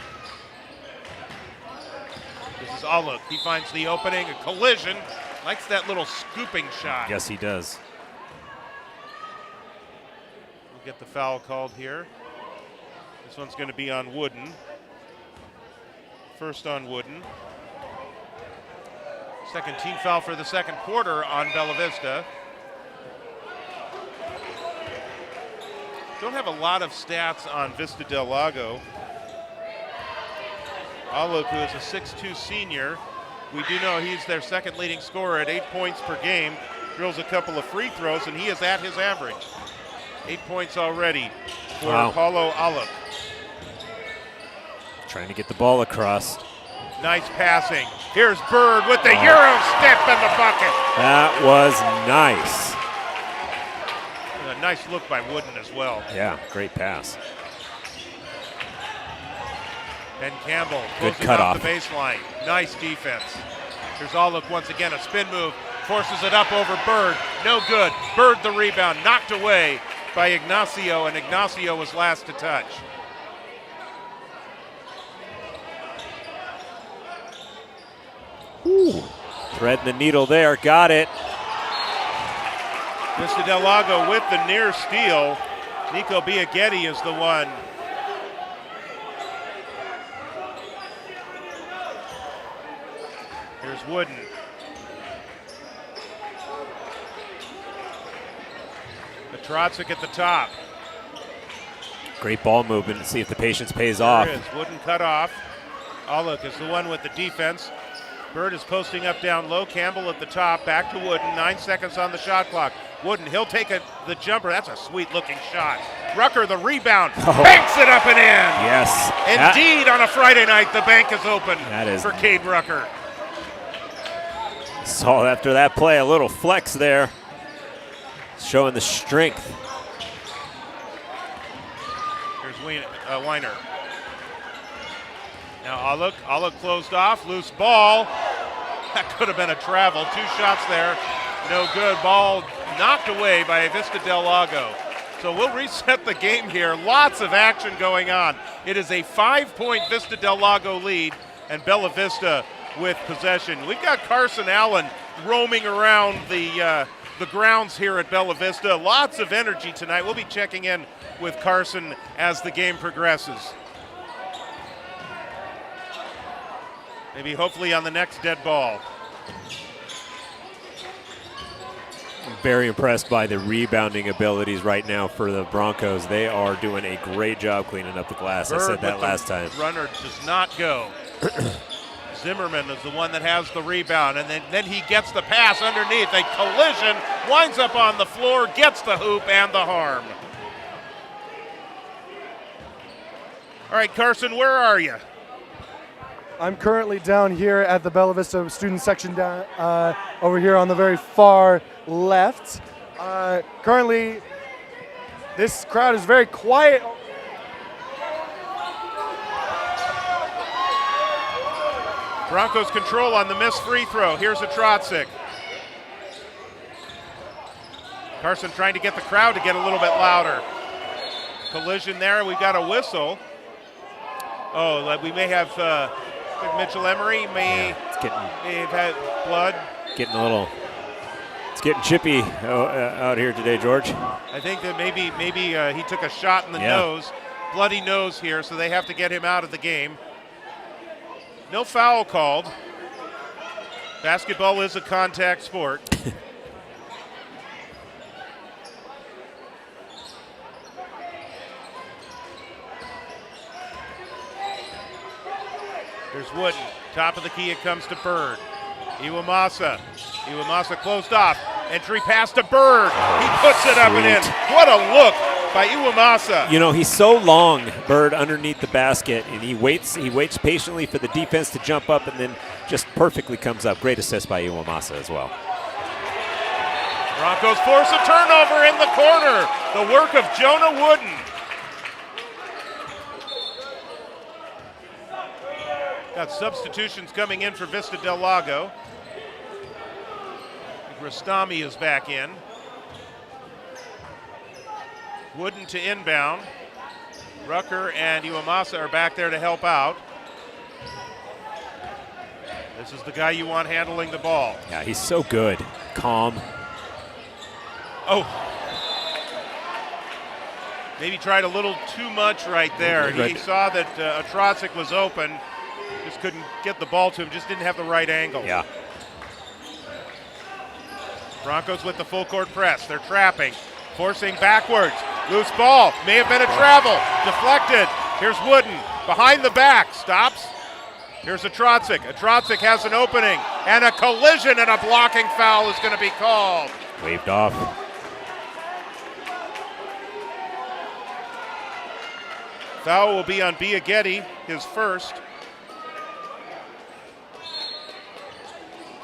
This is Aluk. He finds the opening, a collision. Likes that little scooping shot. Yes, he does. We'll get the foul called here. This one's going to be on Wooden. First on Wooden. Second team foul for the second quarter on Bella Vista. Don't have a lot of stats on Vista del Lago. Aluk, who is a 6'2 senior, We do know he's their second leading scorer at 8 points per game. Drills a couple of free throws, and he is at his average. 8 points already for Paulo Aluk. Trying to get the ball across. Nice passing. Here's Bird with the Euro step in the bucket. That was nice. And a nice look by Wooden as well. Yeah, great pass. Ben Campbell Good closing cut off off. the baseline. Nice defense. Here's Aluk once again, a spin move. Forces it up over Bird. No good. Bird the rebound. Knocked away by Ignacio, and Ignacio was last to touch. Ooh. Threading the needle there. Got it. Vista del Lago with the near steal. Nico Biaghetti is the one. Here's Wooden. Petrotzik at the top. Great ball movement. See if the patience pays off. There is. Wooden cut off. Aluk is the one with the defense. Bird is posting up down low. Campbell at the top. Back to Wooden. 9 seconds on the shot clock. Wooden, he'll take the jumper. That's a sweet looking shot. Rucker the rebound. Banks it up and in. Yes. Indeed, on a Friday night, the bank is open for Cade Rucker. Saw after that play a little flex there. Showing the strength. Here's Weiner. Now Aluk closed off, loose ball. That could have been a travel. 2 shots there, no good. Ball knocked away by Vista del Lago. So we'll reset the game here. Lots of action going on. It is a 5-point Vista del Lago lead, and Bella Vista with possession. We've got Carson Allen roaming around the grounds here at Bella Vista. Lots of energy tonight. We'll be checking in with Carson as the game progresses. Maybe hopefully on the next dead ball. I'm very impressed by the rebounding abilities right now for the Broncos. They are doing a great job cleaning up the glass. Bird I said that last time. Runner does not go. Zimmerman is the one that has the rebound, and then he gets the pass underneath. A collision, winds up on the floor, gets the hoop and the harm. All right, Carson, where are you? I'm currently down here at the Bella Vista student section down over here on the very far left. Currently, this crowd is very quiet. Broncos control on the missed free throw. Here's a Trotzik. Carson trying to get the crowd to get a little bit louder. Collision there. We've got a whistle. Oh, we may have Mitchell Emery may have had blood. It's getting chippy out here today, George. I think that maybe he took a shot in the nose. Bloody nose here, so they have to get him out of the game. No foul called. Basketball is a contact sport. There's Wooden. Top of the key, it comes to Bird. Iwamasa closed off. Entry pass to Bird. He puts it up and in. What a look by Iwamasa. You know, he's so long, Bird, underneath the basket, and he waits patiently for the defense to jump up and then just perfectly comes up. Great assist by Iwamasa as well. Broncos force a turnover in the corner. The work of Jonah Wooden. Got substitutions coming in for Vista del Lago. Rastami is back in. Wooden to inbound. Rucker and Iwamasa are back there to help out. This is the guy you want handling the ball. Yeah, he's so good. Calm. Oh. Maybe tried a little too much right there. He saw that Trotzik was open. Just couldn't get the ball to him. Just didn't have the right angle. Yeah. Broncos with the full court press. They're trapping. Forcing backwards. Loose ball. May have been a travel. Deflected. Here's Wooden. Behind the back. Stops. Here's Atrotzik. Atrotzik has an opening, and a collision, and a blocking foul is going to be called. Waved off. Foul will be on Biaghetti, his first.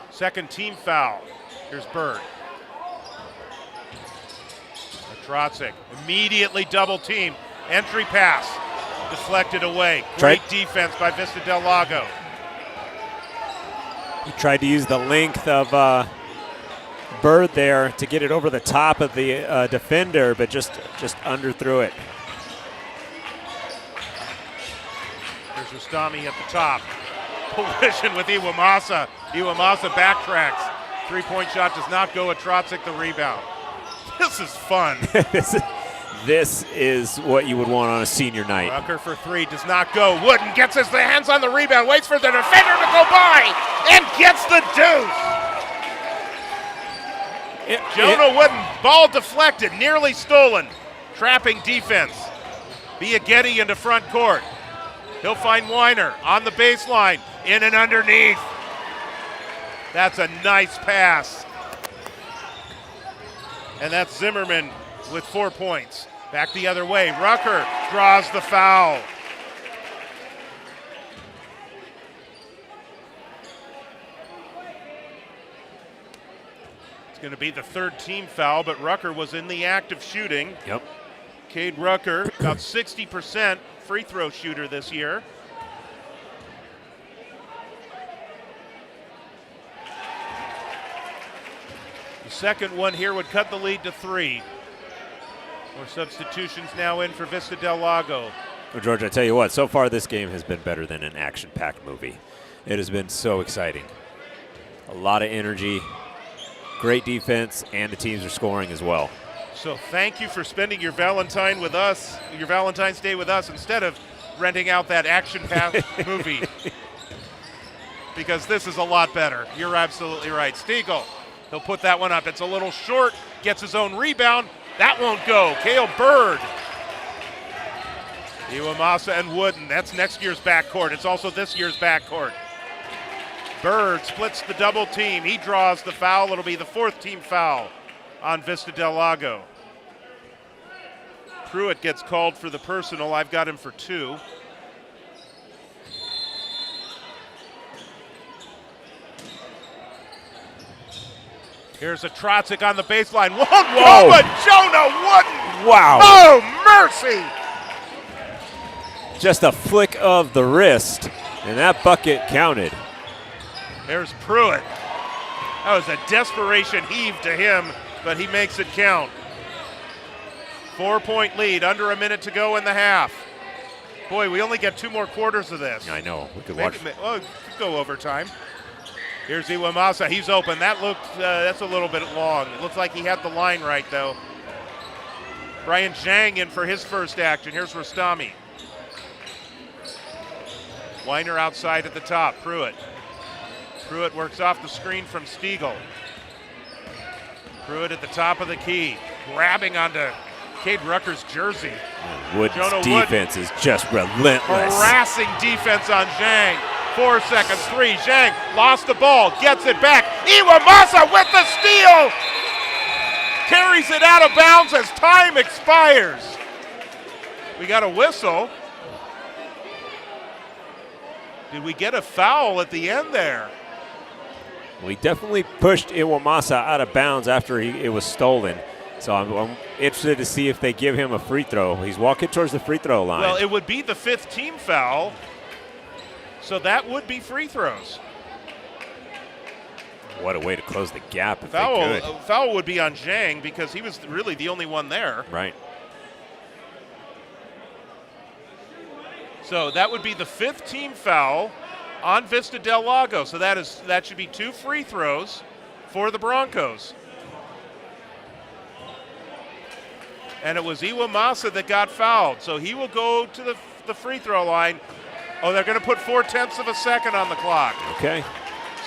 Second team foul. Here's Bird. Atrotzik immediately double team. Entry pass. Deflected away. Great defense by Vista del Lago. He tried to use the length of Bird there to get it over the top of the defender, but just underthrew it. There's Rustami at the top. Collision with Iwamasa. Iwamasa backtracks. Three-point shot does not go. Atrotzik the rebound. This is fun. This is what you would want on a senior night. Rucker for three does not go. Wooden gets his hands on the rebound, waits for the defender to go by, and gets the deuce. Jonah Wooden, ball deflected, nearly stolen. Trapping defense. Biaghetti into front court. He'll find Weiner on the baseline, in and underneath. That's a nice pass. And that's Zimmerman with 4 points. Back the other way. Rucker draws the foul. It's going to be the third team foul, but Rucker was in the act of shooting. Yep. Cade Rucker, about 60% free throw shooter this year. The second one here would cut the lead to 3. More substitutions now in for Vista del Lago. Well, George, I tell you what, so far this game has been better than an action-packed movie. It has been so exciting. A lot of energy, great defense, and the teams are scoring as well. So thank you for spending your Valentine with us, your Valentine's Day with us, instead of renting out that action-packed movie. Because this is a lot better. You're absolutely right. Stiegel, he'll put that one up. It's a little short, gets his own rebound. That won't go. Cale Bird. Iwamasa and Wooden. That's next year's backcourt. It's also this year's backcourt. Bird splits the double team. He draws the foul. It'll be the fourth team foul on Vista del Lago. Pruitt gets called for the personal. I've got him for 2. Here's Atrotzik on the baseline. Won't go, but Jonah Wooden. Wow. Oh, mercy. Just a flick of the wrist, and that bucket counted. There's Pruitt. That was a desperation heave to him, but he makes it count. 4-point lead, under a minute to go in the half. Boy, we only get 2 more quarters of this. I know. We could watch. Well, it could go overtime. Here's Iwamasa. He's open. That looked, that's a little bit long. It looks like he had the line right, though. Brian Zhang in for his first action. Here's Rustami. Weiner outside at the top. Pruitt. Pruitt works off the screen from Stiegel. Pruitt at the top of the key. Grabbing onto Cade Rucker's jersey. Wooden's defense is just relentless. Harassing defense on Zhang. 4 seconds, 3. Zhang lost the ball, gets it back. Iwamasa with the steal. Carries it out of bounds as time expires. We got a whistle. Did we get a foul at the end there? Well, he definitely pushed Iwamasa out of bounds after it was stolen. So I'm interested to see if they give him a free throw. He's walking towards the free throw line. Well, it would be the 5th team foul. So that would be free throws. What a way to close the gap if they could. Foul would be on Zhang because he was really the only one there. Right. So that would be the 5th team foul on Vista del Lago. So that should be 2 free throws for the Broncos. And it was Iwamasa that got fouled. So he will go to the free throw line. Oh, they're going to put 0.4 of a second on the clock. Okay.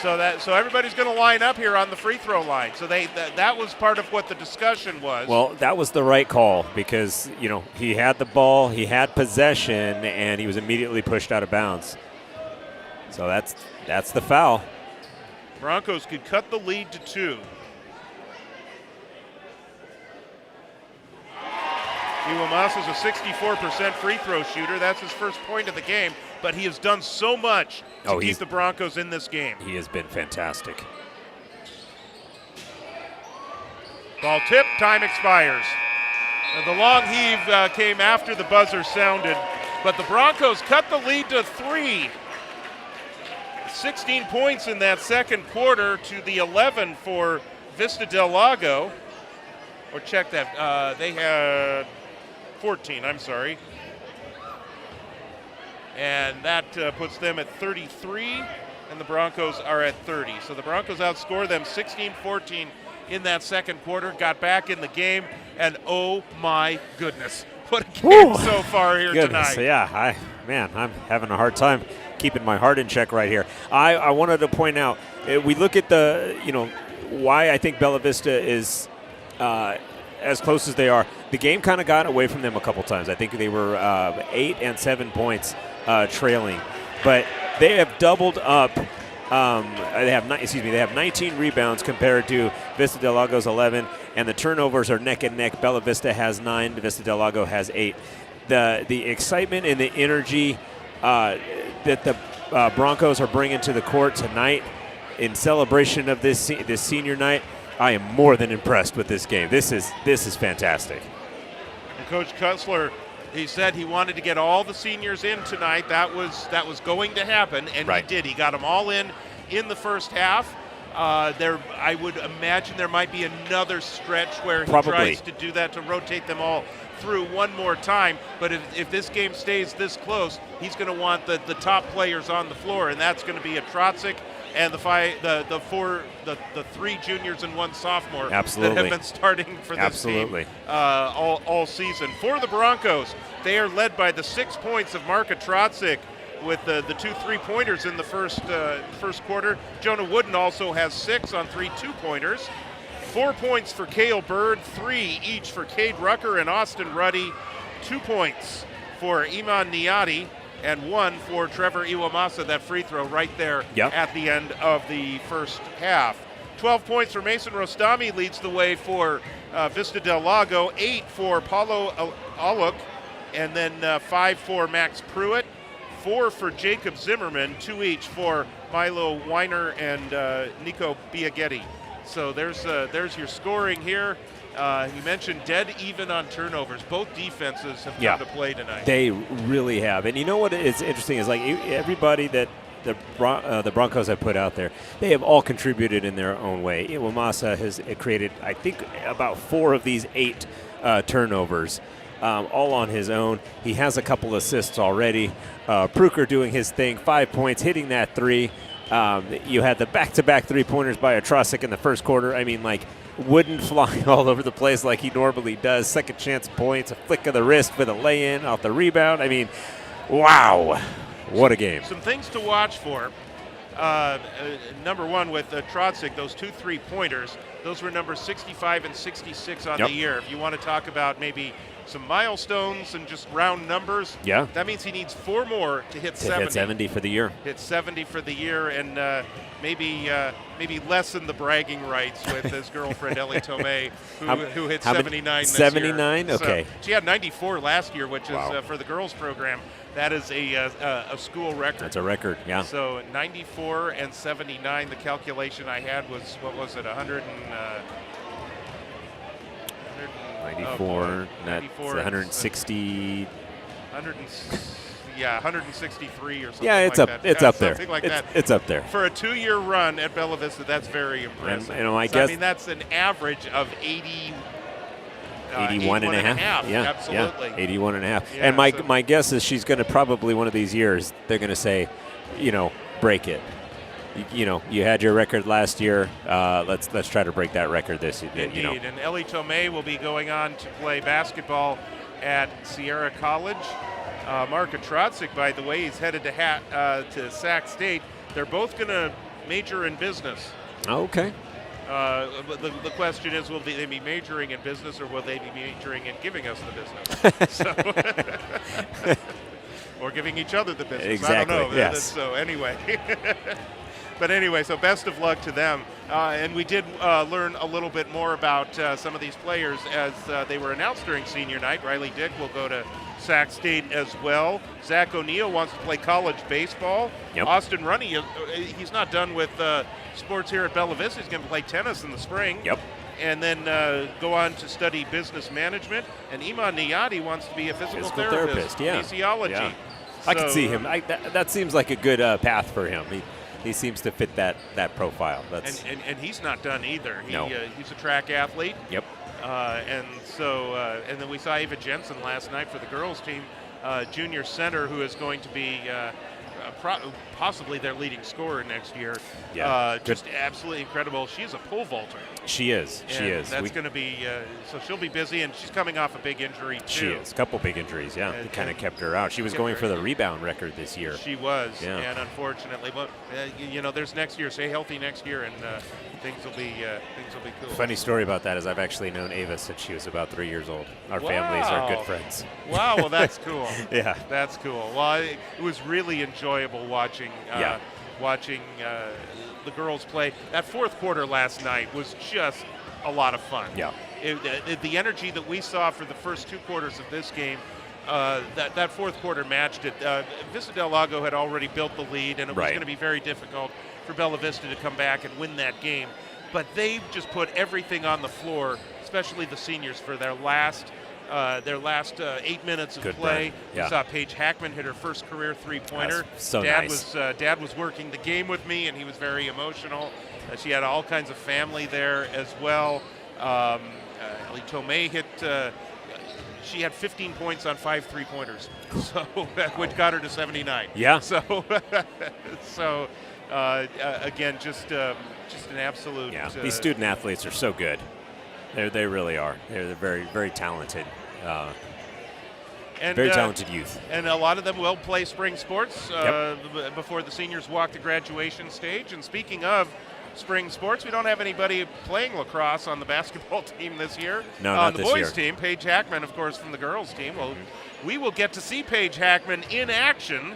So everybody's going to line up here on the free throw line. So that was part of what the discussion was. Well, that was the right call because, he had the ball, he had possession, and he was immediately pushed out of bounds. So that's the foul. Broncos could cut the lead to 2. Iwamasa's a 64% free throw shooter. That's his first point of the game, but he has done so much to keep the Broncos in this game. He has been fantastic. Ball tip, time expires. The long heave came after the buzzer sounded, but the Broncos cut the lead to 3. 16 points in that second quarter to the 11 for Vista del Lago. Or check that, they had 14, I'm sorry. And that puts them at 33, and the Broncos are at 30. So the Broncos outscore them 16-14 in that second quarter, got back in the game, and oh my goodness, what a game so far here tonight. Yeah, I'm having a hard time keeping my heart in check right here. I wanted to point out, we look at why I think Bella Vista is as close as they are. The game kind of got away from them a couple times. I think they were 8 and 7 points trailing, but they have doubled up. They have 19 rebounds compared to Vista del Lago's 11, and the turnovers are neck and neck. Bella Vista has 9, Vista del Lago has 8. The excitement and the energy that the Broncos are bringing to the court tonight in celebration of this senior night, I am more than impressed with this game. This is fantastic. And Coach Kussler, he said he wanted to get all the seniors in tonight. That was going to happen, and right. He did. He got them all in the first half. I would imagine there might be another stretch where he tries to do that to rotate them all through one more time. But if this game stays this close, he's going to want the top players on the floor, and that's going to be a Trotzik and the 3 juniors and 1 sophomore that have been starting for this team all season. For the Broncos, they are led by the 6 points of Marka Trotzik with the 2 3-pointers in the first quarter. Jonah Wooden also has 6 on 3 2-pointers. 4 points for Cale Bird, 3 each for Cade Rucker and Austin Ruddy, 2 points for Iman Niati, and 1 for Trevor Iwamasa, that free throw right there at the end of the first half. 12 points for Mason Rostami leads the way for Vista del Lago, 8 for Paulo Aluk, and then 5 for Max Pruitt, 4 for Jacob Zimmerman, 2 each for Milo Weiner and Nico Biaghetti. So there's your scoring here. You mentioned dead even on turnovers. Both defenses have come to play tonight. They really have. And you know what is interesting is, like, everybody that the Broncos have put out there, they have all contributed in their own way. Iwamasa has created, I think, about 4 of these 8 turnovers, all on his own. He has a couple assists already. Pruker doing his thing, 5 points, hitting that 3. You had the back-to-back 3-pointers by Atrosic in the first quarter. I mean, like, Wooden flying all over the place like he normally does. Second chance points, a flick of the wrist with a lay-in off the rebound. I mean, wow, what a game. Some things to watch for. Number one, with Trotzik, those 2 3-pointers, those were numbers 65 and 66 on the year. If you want to talk about maybe some milestones and just round numbers, that means he needs 4 more to hit 70. Hit 70 for the year. Hit 70 for the year, and maybe lessen the bragging rights with his girlfriend Ellie Tomei, who hit 79 this 79? year. Okay. So she had 94 last year, which is for the girls program. That is a school record. That's a record, yeah. So 94 and 79. The calculation I had was, what was it, 100 and 94, that's 160. 163 or something. Yeah, it's like up. that. It's up there. Something like that. It's up there. For a 2-year run at Bella Vista, that's very impressive. And I guess, I mean, that's an average of 81 and a half. Yeah, absolutely. 81 and a half. Yeah, and my guess is she's going to probably one of these years, they're going to say, break it. You had your record last year. Let's try to break that record this year. Indeed. And Ellie Tomei will be going on to play basketball at Sierra College. Marka Trotzik, by the way, he's headed to Sac State. They're both going to major in business. Oh, okay. The question is, will they be majoring in business, or will they be majoring in giving us the business? or giving each other the business. Exactly. I don't know. Yes. So anyway. But anyway, so best of luck to them. And we did learn a little bit more about some of these players as they were announced during senior night. Riley Dick will go to Sac State as well. Zach O'Neill wants to play college baseball. Yep. Austin Runny, he's not done with sports here at Bella Vista. He's going to play tennis in the spring. Yep. And then go on to study business management. And Iman Niyati wants to be a physical therapist, yeah. kinesiology. Yeah. I can see him. That seems like a good path for him. He seems to fit that profile. That's and he's not done either. No. He's a track athlete. Yep. And then we saw Ava Jensen last night for the girls team, junior center, who is going to be possibly their leading scorer next year. Yeah. Just absolutely incredible. She's a pole vaulter. She is. That's going to be so she'll be busy, and she's coming off a big injury too. She is. A couple big injuries, yeah. It kind of kept her out. She was going for the rebound record this year. She was, yeah. And unfortunately, but there's next year. Stay healthy next year, and things will be cool. Funny story about that is I've actually known Ava since she was about 3 years old. Our families are good friends. Wow, well that's cool. Yeah, that's cool. Well, it was really enjoyable watching the girls play. That fourth quarter last night was just a lot of fun. Yeah. The energy that we saw for the first 2 quarters of this game, that fourth quarter matched it. Vista del Lago had already built the lead, and it was going to be very difficult for Bella Vista to come back and win that game. But they just put everything on the floor, especially the seniors, for their last 8 minutes of play. Yeah. We saw Paige Hackman hit her first career three-pointer. That's so nice. nice. Dad was working the game with me, and he was very emotional. She had all kinds of family there as well. Ellie Tomei hit. She had 15 points on 5 3-pointers, so which got her to 79. Yeah. So again, just an absolute. Yeah. These student athletes are so good. They really are. They're very, very talented. Very talented youth. And a lot of them will play spring sports before the seniors walk the graduation stage. And speaking of spring sports, we don't have anybody playing lacrosse on the basketball team this year. No, on not the this boys' year. team, Paige Hackman, of course, from the girls' team. Well, we will get to see Paige Hackman in action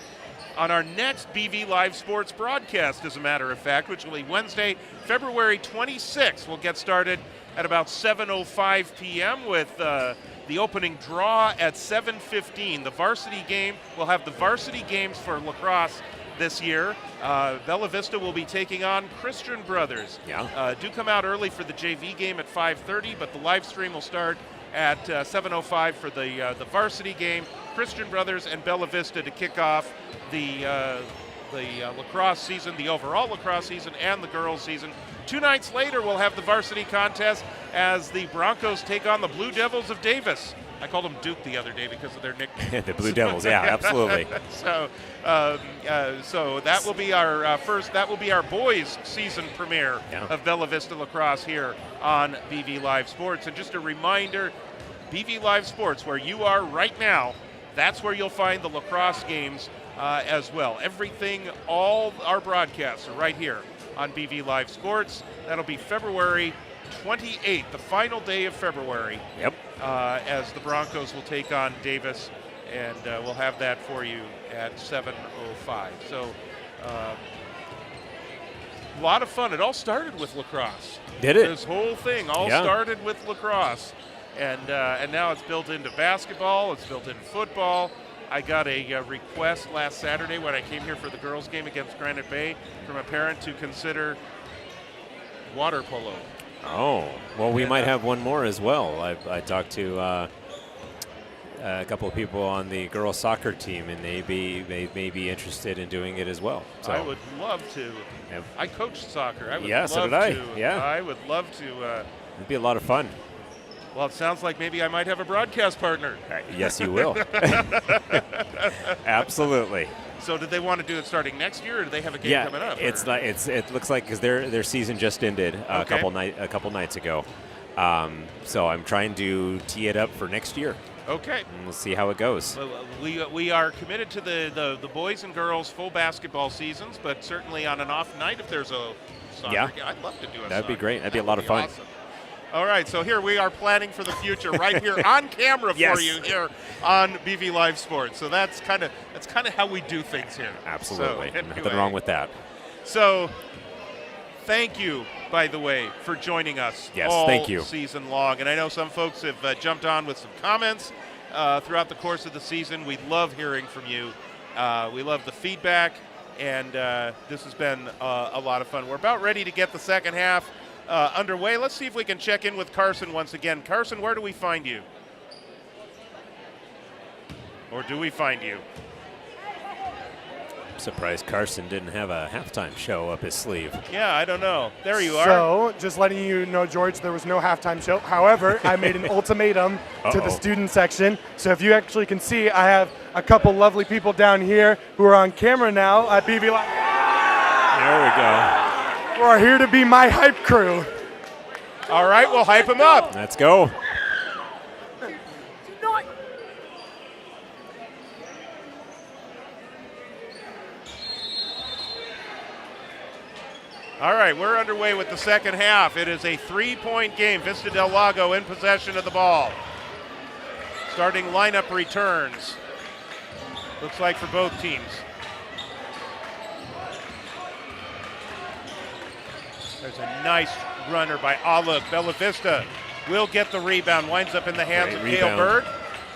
on our next BV Live Sports broadcast, as a matter of fact, which will be Wednesday, February 26th. We'll get started at about 7:05 p.m. with the opening draw at 7:15. The varsity game, we'll have the varsity games for lacrosse this year. Bella Vista will be taking on Christian Brothers. Yeah. Do come out early for the JV game at 5:30, but the live stream will start at 7:05 for the varsity game. Christian Brothers and Bella Vista to kick off the lacrosse season, the overall lacrosse season, and the girls season. 2 nights later, we'll have the varsity contest as the Broncos take on the Blue Devils of Davis. I called them Duke the other day because of their nickname. The Blue Devils, yeah, absolutely. So that will be our first. That will be our boys' season premiere of Bella Vista Lacrosse here on BV Live Sports. And just a reminder, BV Live Sports, where you are right now, that's where you'll find the lacrosse games as well. Everything, all our broadcasts are right here on BV Live Sports. That'll be February 28th, the final day of February. Yep. As the Broncos will take on Davis, and we'll have that for you at 7:05. So, a lot of fun. It all started with lacrosse. Did it? This whole thing all started with lacrosse, and now it's built into basketball. It's built into football. I got a request last Saturday when I came here for the girls' game against Granite Bay from a parent to consider water polo. Oh, well, we might have one more as well. I talked to a couple of people on the girls' soccer team, and they may be interested in doing it as well. So I would love to. Yep. I coached soccer. I would so love did I. to. Yeah. I would love to. It'd be a lot of fun. Well, it sounds like maybe I might have a broadcast partner. Yes, you will. Absolutely. So, did they want to do it starting next year, or do they have a game coming up? It looks like because their season just ended a couple nights ago. So I'm trying to tee it up for next year. Okay. And we'll see how it goes. We are committed to the boys and girls full basketball seasons, but certainly on an off night if there's a soccer game, I'd love to do it. That'd be great. That'd be a lot of fun. Awesome. All right, so here we are planning for the future right here on camera Yes. for you here on BV Live Sports. So that's kind of how we do things here. Absolutely. So, Nothing anyway. wrong with that. So thank you, by the way, for joining us Yes, all thank you. season long. And I know some folks have jumped on with some comments throughout the course of the season. We love hearing from you. We love the feedback, and this has been a lot of fun. We're about ready to get the second half underway. Let's see if we can check in with Carson once again. Carson, where do we find you? Or do we find you? I'm surprised Carson didn't have a halftime show up his sleeve. Yeah, I don't know. There you are. So, just letting you know, George, there was no halftime show. However, I made an ultimatum to the student section. So if you actually can see, I have a couple lovely people down here who are on camera now at BV Live. There we go. Who are here to be my hype crew. All right, we'll hype him up. Let's go. All right, we're underway with the second half. It is a 3-point game. Vista del Lago in possession of the ball. Starting lineup returns. Looks like for both teams. There's a nice runner by Aluk. Bella Vista will get the rebound. Winds up in the hands Great of Cale rebound. Bird.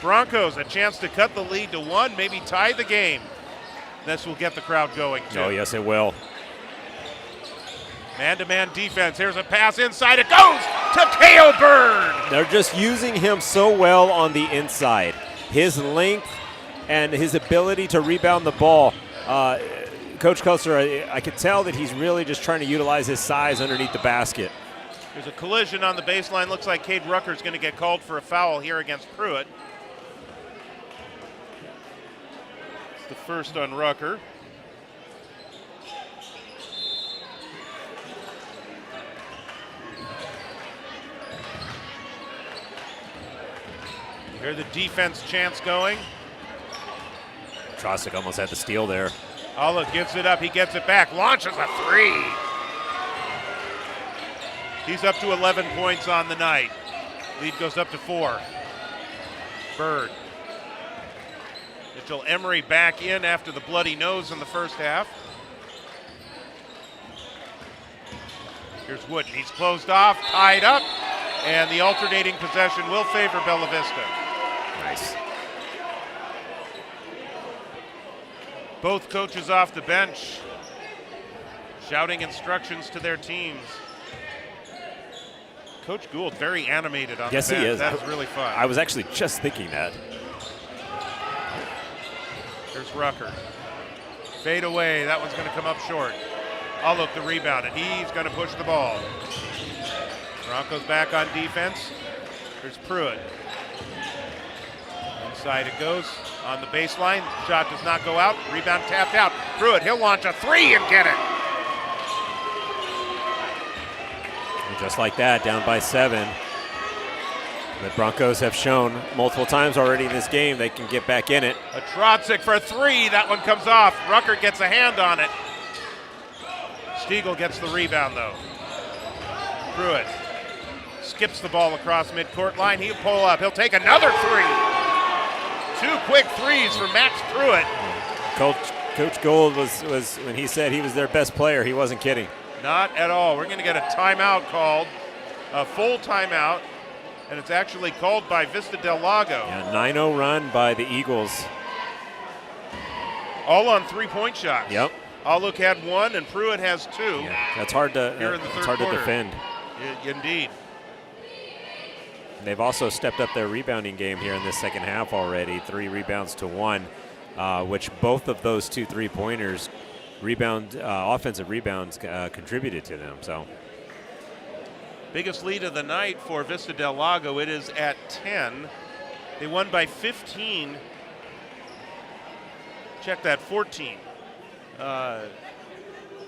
Broncos a chance to cut the lead to 1, maybe tie the game. This will get the crowd going too. Oh, yes, it will. Man-to-man defense. Here's a pass inside. It goes to Cale Bird. They're just using him so well on the inside. His length and his ability to rebound the ball. Coach Kelsler, I could tell that he's really just trying to utilize his size underneath the basket. There's a collision on the baseline. Looks like Cade Rucker's going to get called for a foul here against Pruitt. It's the first on Rucker. You hear the defense chants going. Trosik almost had the steal there. Aluk gives it up. He gets it back. Launches a 3. He's up to 11 points on the night. Lead goes up to 4. Bird. Mitchell Emery back in after the bloody nose in the first half. Here's Wooden. He's closed off, tied up, and the alternating possession will favor Bella Vista. Nice. Both coaches off the bench, shouting instructions to their teams. Coach Gould very animated on Yes, the bench. he is. That is really fun. I was actually just thinking that. Here's Rucker. Fade away. That one's going to come up short. Aluk the rebound, and he's going to push the ball. Broncos back on defense. Here's Pruitt. Inside it goes. On the baseline. Shot does not go out. Rebound tapped out. Pruitt, he'll launch a 3 and get it. And just like that, down by 7. The Broncos have shown multiple times already in this game they can get back in it. A Trotzik for 3. That one comes off. Rucker gets a hand on it. Stiegel gets the rebound, though. Pruitt skips the ball across midcourt line. He'll pull up. He'll take another 3. 2 quick threes for Max Pruitt. Coach Gould was when he said he was their best player, he wasn't kidding. Not at all. We're going to get a timeout called, a full timeout, and it's actually called by Vista del Lago. Yeah, 9-0 run by the Eagles. All on 3-point shots. Yep. Aluk had 1 and Pruitt has 2. Yeah, that's hard to Here in the it's third hard to quarter. defend. Indeed. They've also stepped up their rebounding game here in this second half already. 3 rebounds to 1, which both of those 2 3-pointers, offensive rebounds contributed to them. So Biggest lead of the night for Vista del Lago. It is at 10. They won by 15. Check that, 14.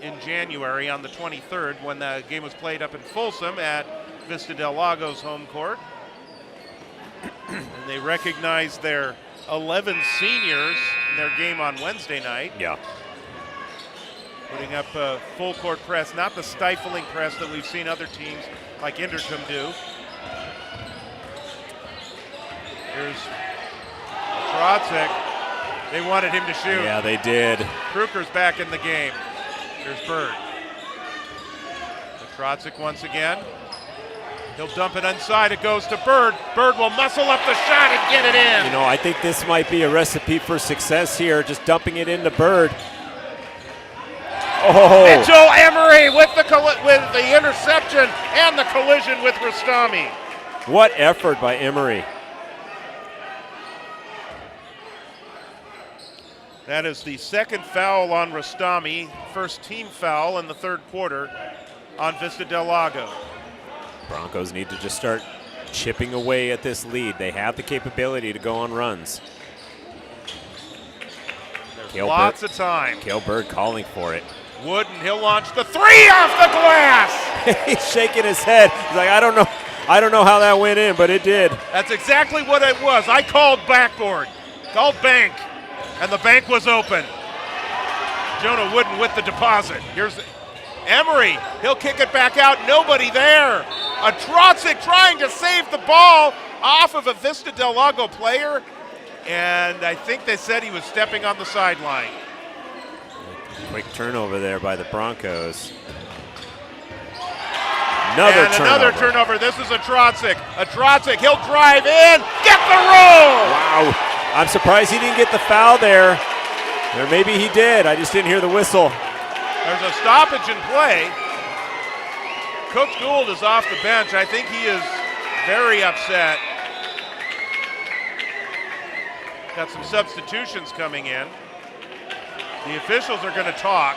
In January on the 23rd when the game was played up in Folsom at Vista del Lago's home court. And they recognized their 11 seniors in their game on Wednesday night. yeah, Putting up a full court press, not the stifling press that we've seen other teams like Inderkum do. Here's Trotzik. They wanted him to shoot. Yeah, they did. Kruger's back in the game. Here's Bird. Trotzik once again. He'll dump it inside. It goes to Bird. Bird will muscle up the shot and get it in. You know, I think this might be a recipe for success here, just dumping it into Bird. Oh! Mitchell Emery with the interception and the collision with Rostami. What effort by Emery. That is the second foul on Rostami, first team foul in the third quarter on Vista del Lago. Broncos need to just start chipping away at this lead. They have the capability to go on runs. There's lots of time. Cale Bird calling for it. Wooden, he'll launch the three off the glass. He's shaking his head. He's like, I don't know how that went in, but it did. That's exactly what it was. I called backboard, called bank, and the bank was open. Jonah Wooden with the deposit. Here's Emery. He'll kick it back out. Nobody there. A Trotzik trying to save the ball off of a Vista del Lago player, and I think they said he was stepping on the sideline. Quick turnover there by the Broncos. Another turnover. This is a Trotzik. A Trotzik. He'll drive in. Get the roll. Wow. I'm surprised he didn't get the foul there. Or maybe he did. I just didn't hear the whistle. There's a stoppage in play. Coach Gould is off the bench. I think he is very upset. Got some substitutions coming in. The officials are going to talk.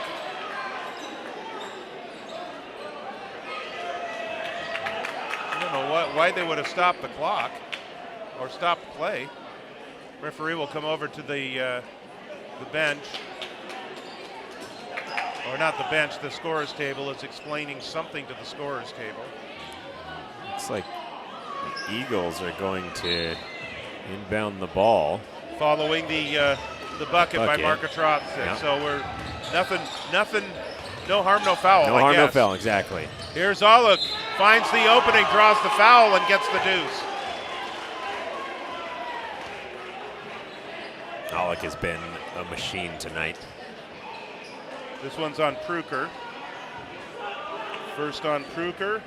I don't know why they would have stopped the clock or stopped play. Referee will come over to the bench. Or not the bench, the scorer's table is explaining something to the scorer's table. Looks like the Eagles are going to inbound the ball. Following the bucket by Marco Trotzik. Yeah. So we're nothing, no harm, no foul. No harm, no foul, exactly. Here's Aluk, finds the opening, draws the foul, and gets the deuce. Aluk has been a machine tonight. This one's on Pruker. First on Pruker.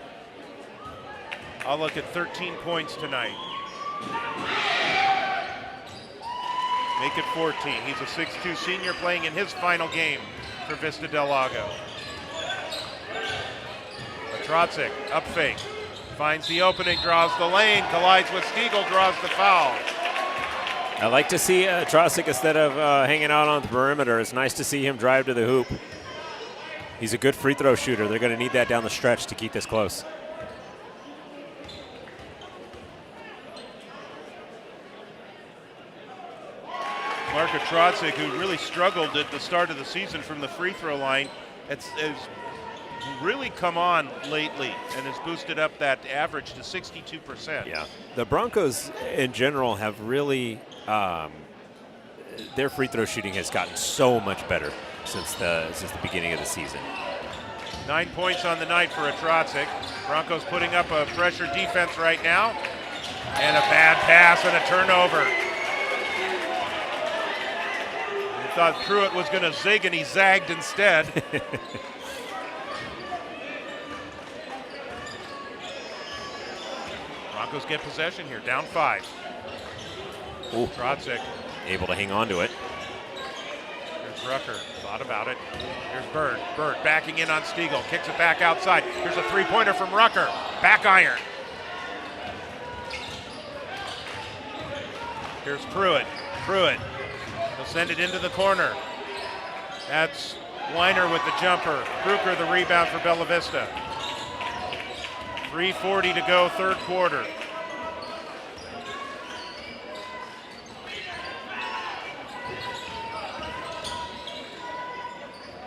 I'll look at 13 points tonight. Make it 14. He's a 6'2 senior playing in his final game for Vista del Lago. Trotzik, up fake. Finds the opening, draws the lane, collides with Stiegel, draws the foul. I like to see Trotzik instead of hanging out on the perimeter. It's nice to see him drive to the hoop. He's a good free throw shooter. They're going to need that down the stretch to keep this close. Marco Trotzik, who really struggled at the start of the season from the free throw line, has really come on lately and has boosted up that average to 62%. Yeah, the Broncos in general have really, their free throw shooting has gotten so much better since the beginning of the season. 9 points on the night for a Trotzik. Broncos putting up a pressure defense right now, and a bad pass and a turnover. We thought Pruitt was going to zig, and he zagged instead. Broncos get possession here, down 5. Ooh. Trotzik. Able to hang on to it. Here's Rucker, thought about it. Here's Bird. Bird backing in on Stiegel, kicks it back outside. Here's a three-pointer from Rucker, back iron. Here's Pruitt. Pruitt, he'll send it into the corner. That's Weiner with the jumper. Kruger the rebound for Bella Vista. 3:40 to go, third quarter.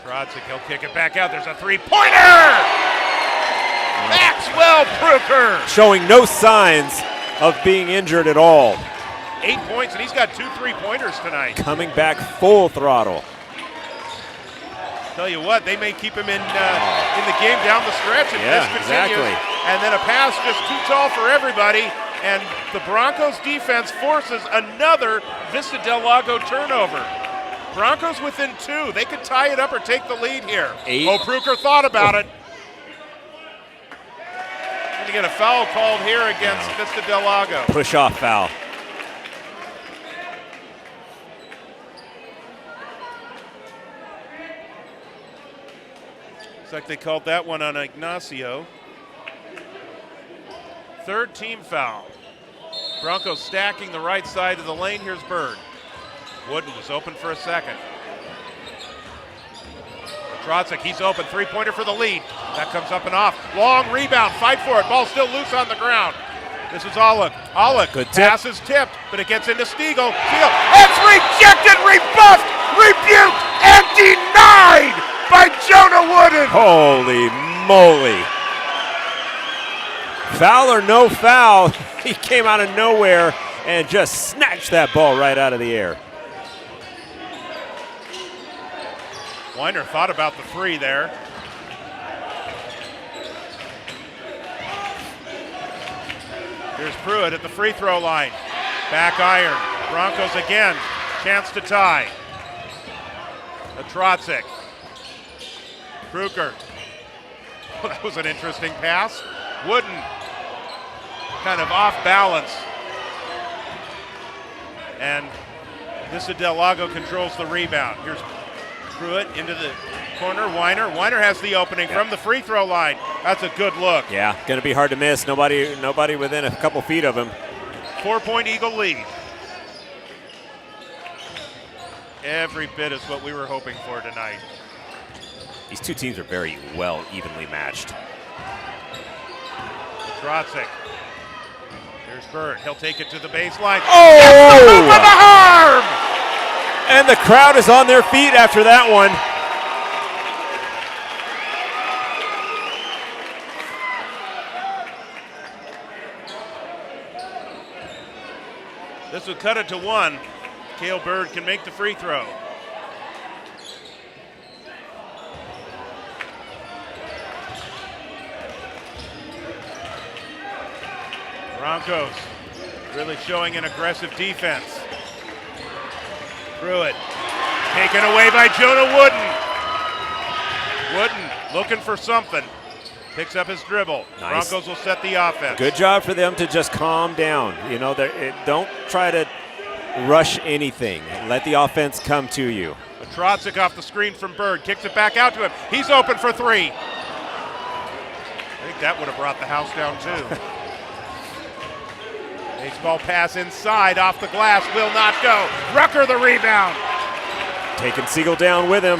Trotzik, he'll kick it back out. There's a three-pointer! Maxwell Pruker! Showing no signs of being injured at all. 8 points, and he's got 2 3-pointers tonight. Coming back full throttle. Tell you what, they may keep him in the game down the stretch if this continues. Exactly. And then a pass just too tall for everybody. and the Broncos defense forces another Vista del Lago turnover. Broncos within 2. They could tie it up or take the lead here. 8. Oh, Pruker thought about it. Going to get a foul called here against Vista del Lago. Push off foul. Looks like they called that one on Ignacio. 3rd team foul. Broncos stacking the right side of the lane. Here's Bird. Wooden was open for a second. Trotzek, he's open. 3-pointer for the lead. That comes up and off. Long rebound. Fight for it. Ball still loose on the ground. This is Aulick. Aulick. Good tip. Pass is tipped, but it gets into Stiegel. Stiegel. It's rejected, rebuffed, rebuked, and denied by Jonah Wooden. Holy moly. Foul or no foul, he came out of nowhere and just snatched that ball right out of the air. Weiner thought about the 3 there. Here's Pruitt at the free throw line. Back iron. Broncos again. Chance to tie. Trotzek. Kruger. Well, that was an interesting pass. Wooden. Kind of off balance. And Vista del Lago controls the rebound. Here's Pruitt into the corner. Weiner. Weiner has the opening from the free throw line. That's a good look. Yeah, going to be hard to miss. Nobody within a couple feet of him. 4-point Eagle lead. Every bit is what we were hoping for tonight. These two teams are very well evenly matched. Trotzek. Here's Bird. He'll take it to the baseline. Oh! With the harm! And the crowd is on their feet after that one. This would cut it to 1. Cale Bird can make the free throw. Broncos really showing an aggressive defense. Pruitt taken away by Jonah Wooden. Wooden looking for something. Picks up his dribble. Nice. Broncos will set the offense. Good job for them to just calm down. You know, don't try to rush anything. Let the offense come to you. Trotzek off the screen from Bird. Kicks it back out to him. He's open for 3. I think that would have brought the house down too. Baseball pass inside off the glass. Will not go. Rucker the rebound. Taking Siegel down with him.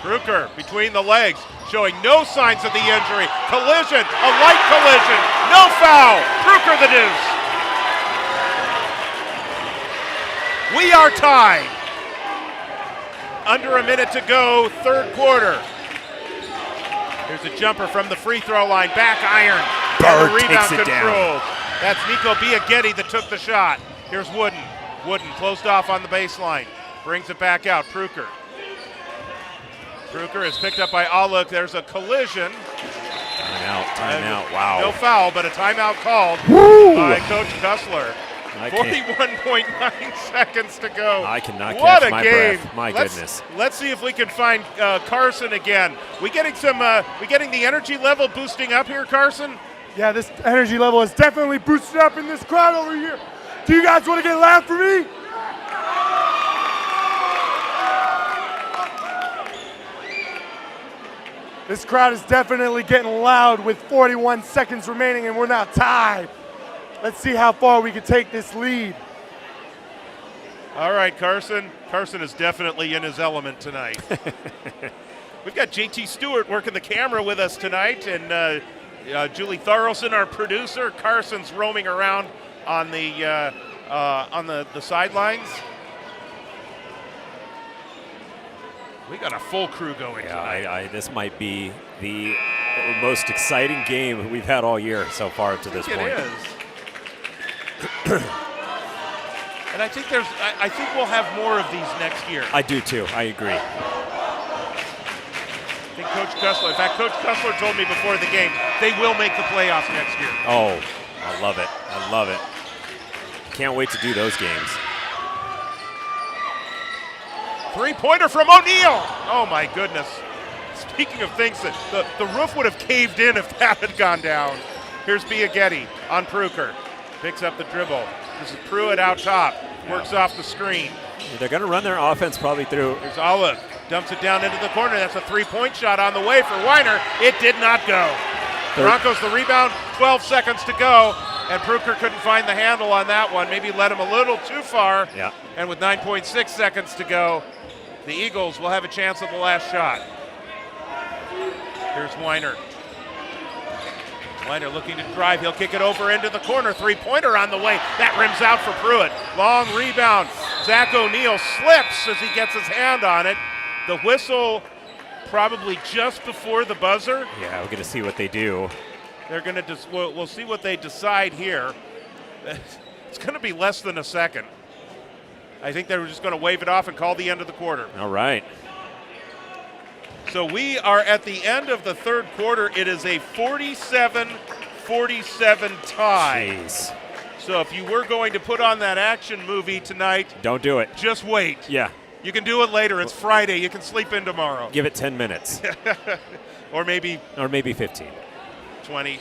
Kruger between the legs. Showing no signs of the injury. Collision. A light collision. No foul. Kruger the deuce. We are tied. Under a minute to go, 3rd quarter. Here's a jumper from the free throw line. Back iron. Bird Rebound takes it down. controlled. That's Nico Biaghetti that took the shot. Here's Wooden. Wooden closed off on the baseline. Brings it back out. Kruger. Kruger is picked up by Aulick. There's a collision. Timeout. Wow. No foul, but a timeout called by Coach Kussler. 41.9 seconds to go. I cannot what catch a my game. breath. My goodness. Let's see if we can find Carson again. We getting the energy level boosting up here, Carson? Yeah, this energy level is definitely boosted up in this crowd over here. Do you guys want to get loud for me? This crowd is definitely getting loud with 41 seconds remaining and we're now tied. Let's see how far we can take this lead. All right, Carson. Carson is definitely in his element tonight. We've got JT Stewart working the camera with us tonight, and Julie Thorolson, our producer. Carson's roaming around on the sidelines. We got a full crew going tonight. This might be the most exciting game we've had all year so far to this point. It is. And I think I think we'll have more of these next year. I do too. I agree. I think Coach Kussler, in fact, Coach Kussler told me before the game they will make the playoffs next year. Oh, I love it. I love it. Can't wait to do those games. Three-pointer from O'Neal. Oh, my goodness. Speaking of things, that the roof would have caved in if that had gone down. Here's Biaghetti on Pruker. Picks up the dribble. This is Pruitt out top. Works off the screen. They're going to run their offense probably through. Here's Olive. Dumps it down into the corner. That's a three-point shot on the way for Weiner. It did not go. Broncos the rebound, 12 seconds to go, and Pruker couldn't find the handle on that one. Maybe led him a little too far. Yeah. And with 9.6 seconds to go, the Eagles will have a chance at the last shot. Here's Weiner. Weiner looking to drive. He'll kick it over into the corner. Three-pointer on the way. That rims out for Pruitt. Long rebound. Zach O'Neal slips as he gets his hand on it. The whistle probably just before the buzzer. Yeah, we're going to see what they do. They're going to we'll see what they decide here. It's going to be less than a second. I think they were just going to wave it off and call the end of the quarter. All right. So we are at the end of the third quarter. It is a 47-47 tie. Jeez. So if you were going to put on that action movie tonight, Don't do it. just wait. Yeah. You can do it later. It's Friday. You can sleep in tomorrow. Give it 10 minutes. Or maybe Or maybe 15. 20.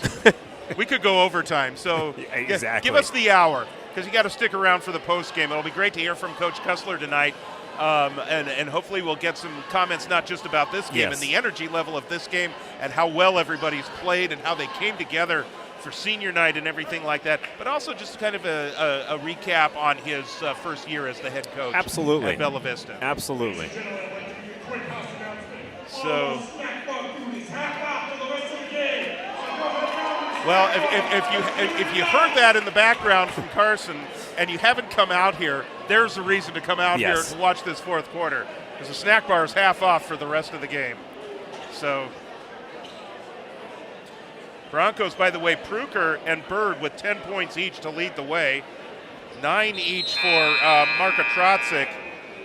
We could go overtime. So Exactly. give us the hour, because you got to stick around for the post game. It'll be great to hear from Coach Kessler tonight. And hopefully we'll get some comments not just about this game and the energy level of this game and how well everybody's played and how they came together for senior night and everything like that, but also just kind of a recap on his first year as the head coach. Absolutely. At Bella Vista. Absolutely. So, well, if you heard that in the background from Carson and you haven't come out here, there's a reason to come out here to watch this fourth quarter, because the snack bar is half off for the rest of the game. So, Broncos, by the way, Pruker and Bird with 10 points each to lead the way, 9 each for Marka Trotzik,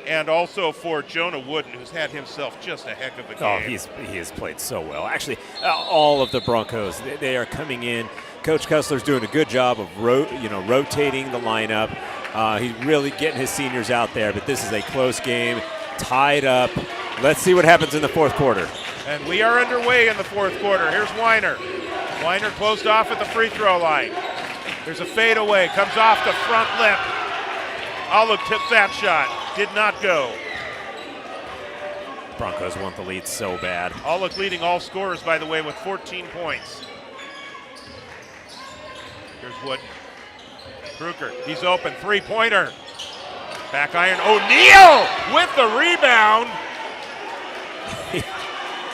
and also for Jonah Wooden, who's had himself just a heck of a game. Oh, he has played so well. Actually, all of the Broncos, they are coming in. Coach Kessler's doing a good job of rotating the lineup. He's really getting his seniors out there, but this is a close game, tied up. Let's see what happens in the fourth quarter. And we are underway in the fourth quarter. Here's Weiner. Weiner closed off at the free throw line. There's a fadeaway, comes off the front lip. Aluk tips that shot, did not go. Broncos want the lead so bad. Aluk leading all scorers, by the way, with 14 points. Here's Wood. Kruger, he's open, three-pointer. Back iron, O'Neal with the rebound.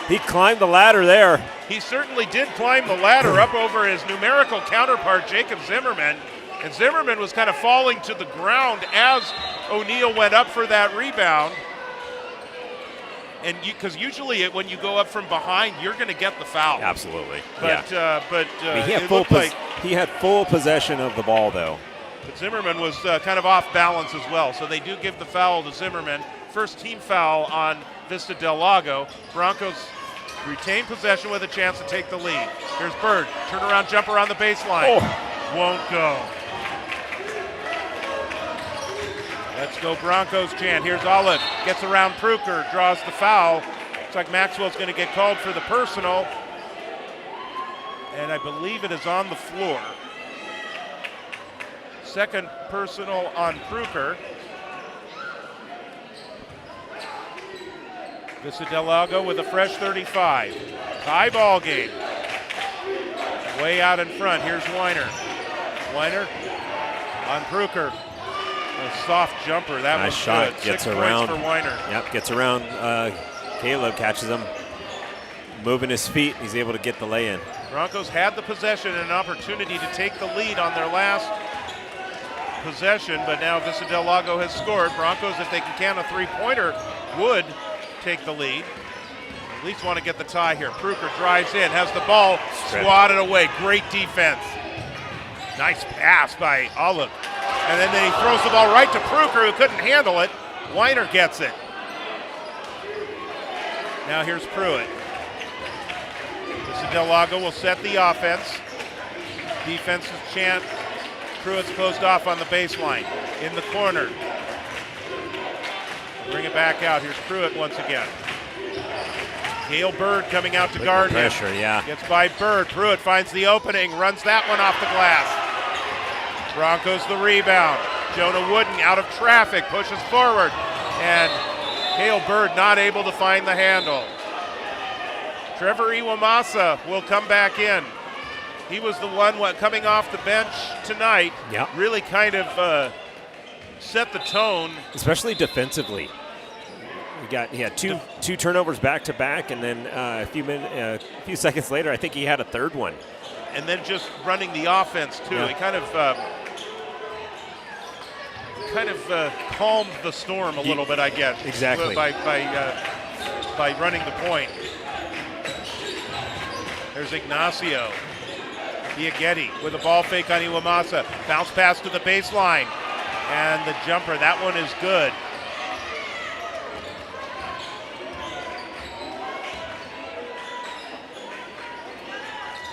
He climbed the ladder there. He certainly did climb the ladder up over his numerical counterpart, Jacob Zimmerman. And Zimmerman was kind of falling to the ground as O'Neal went up for that rebound. And because usually when you go up from behind, you're going to get the foul. Absolutely. But he had full possession of the ball, though. But Zimmerman was kind of off balance as well. So they do give the foul to Zimmerman. First team foul on Vista del Lago. Broncos retain possession with a chance to take the lead. Here's Bird, turnaround jumper on the baseline. Won't go. Let's go Broncos chant. Here's Olive, gets around Pruker, draws the foul. Looks like Maxwell's going to get called for the personal. And I believe it is on the floor. Second personal on Pruker. Vista del Lago with a fresh 35. Tie ball game. Way out in front. Here's Weiner. Weiner on Pruker. A soft jumper. That nice was shot. good. Gets 6 around. points for Weiner. Yep, gets around. Caleb catches him. Moving his feet. He's able to get the lay-in. Broncos had the possession and an opportunity to take the lead on their last possession, but now Vista del Lago has scored. Broncos, if they can can a three-pointer, would take the lead. At least want to get the tie here. Pruker drives in, has the ball swatted away. Great defense. Nice pass by Olive. And then he throws the ball right to Pruker, who couldn't handle it. Weiner gets it. Now here's Pruitt. Vista del Lago will set the offense. Defense's chant. Pruitt's closed off on the baseline. In the corner. Bring it back out. Here's Pruitt once again. Gail Bird coming out to guard him. Pressure, yeah. Gets by Bird. Pruitt finds the opening. Runs that one off the glass. Broncos the rebound. Jonah Wooden out of traffic. Pushes forward. And Gail Bird not able to find the handle. Trevor Iwamasa will come back in. He was the one coming off the bench tonight. Yeah. Really kind of set the tone. Especially defensively. He had two turnovers back to back, and then a few seconds later, I think he had a third one. And then just running the offense too. Yeah. He kind of calmed the storm a little bit, I guess. Exactly. By running the point. There's Ignacio. Iaghetti with a ball fake on Iwamasa. Bounce pass to the baseline. And the jumper, that one is good.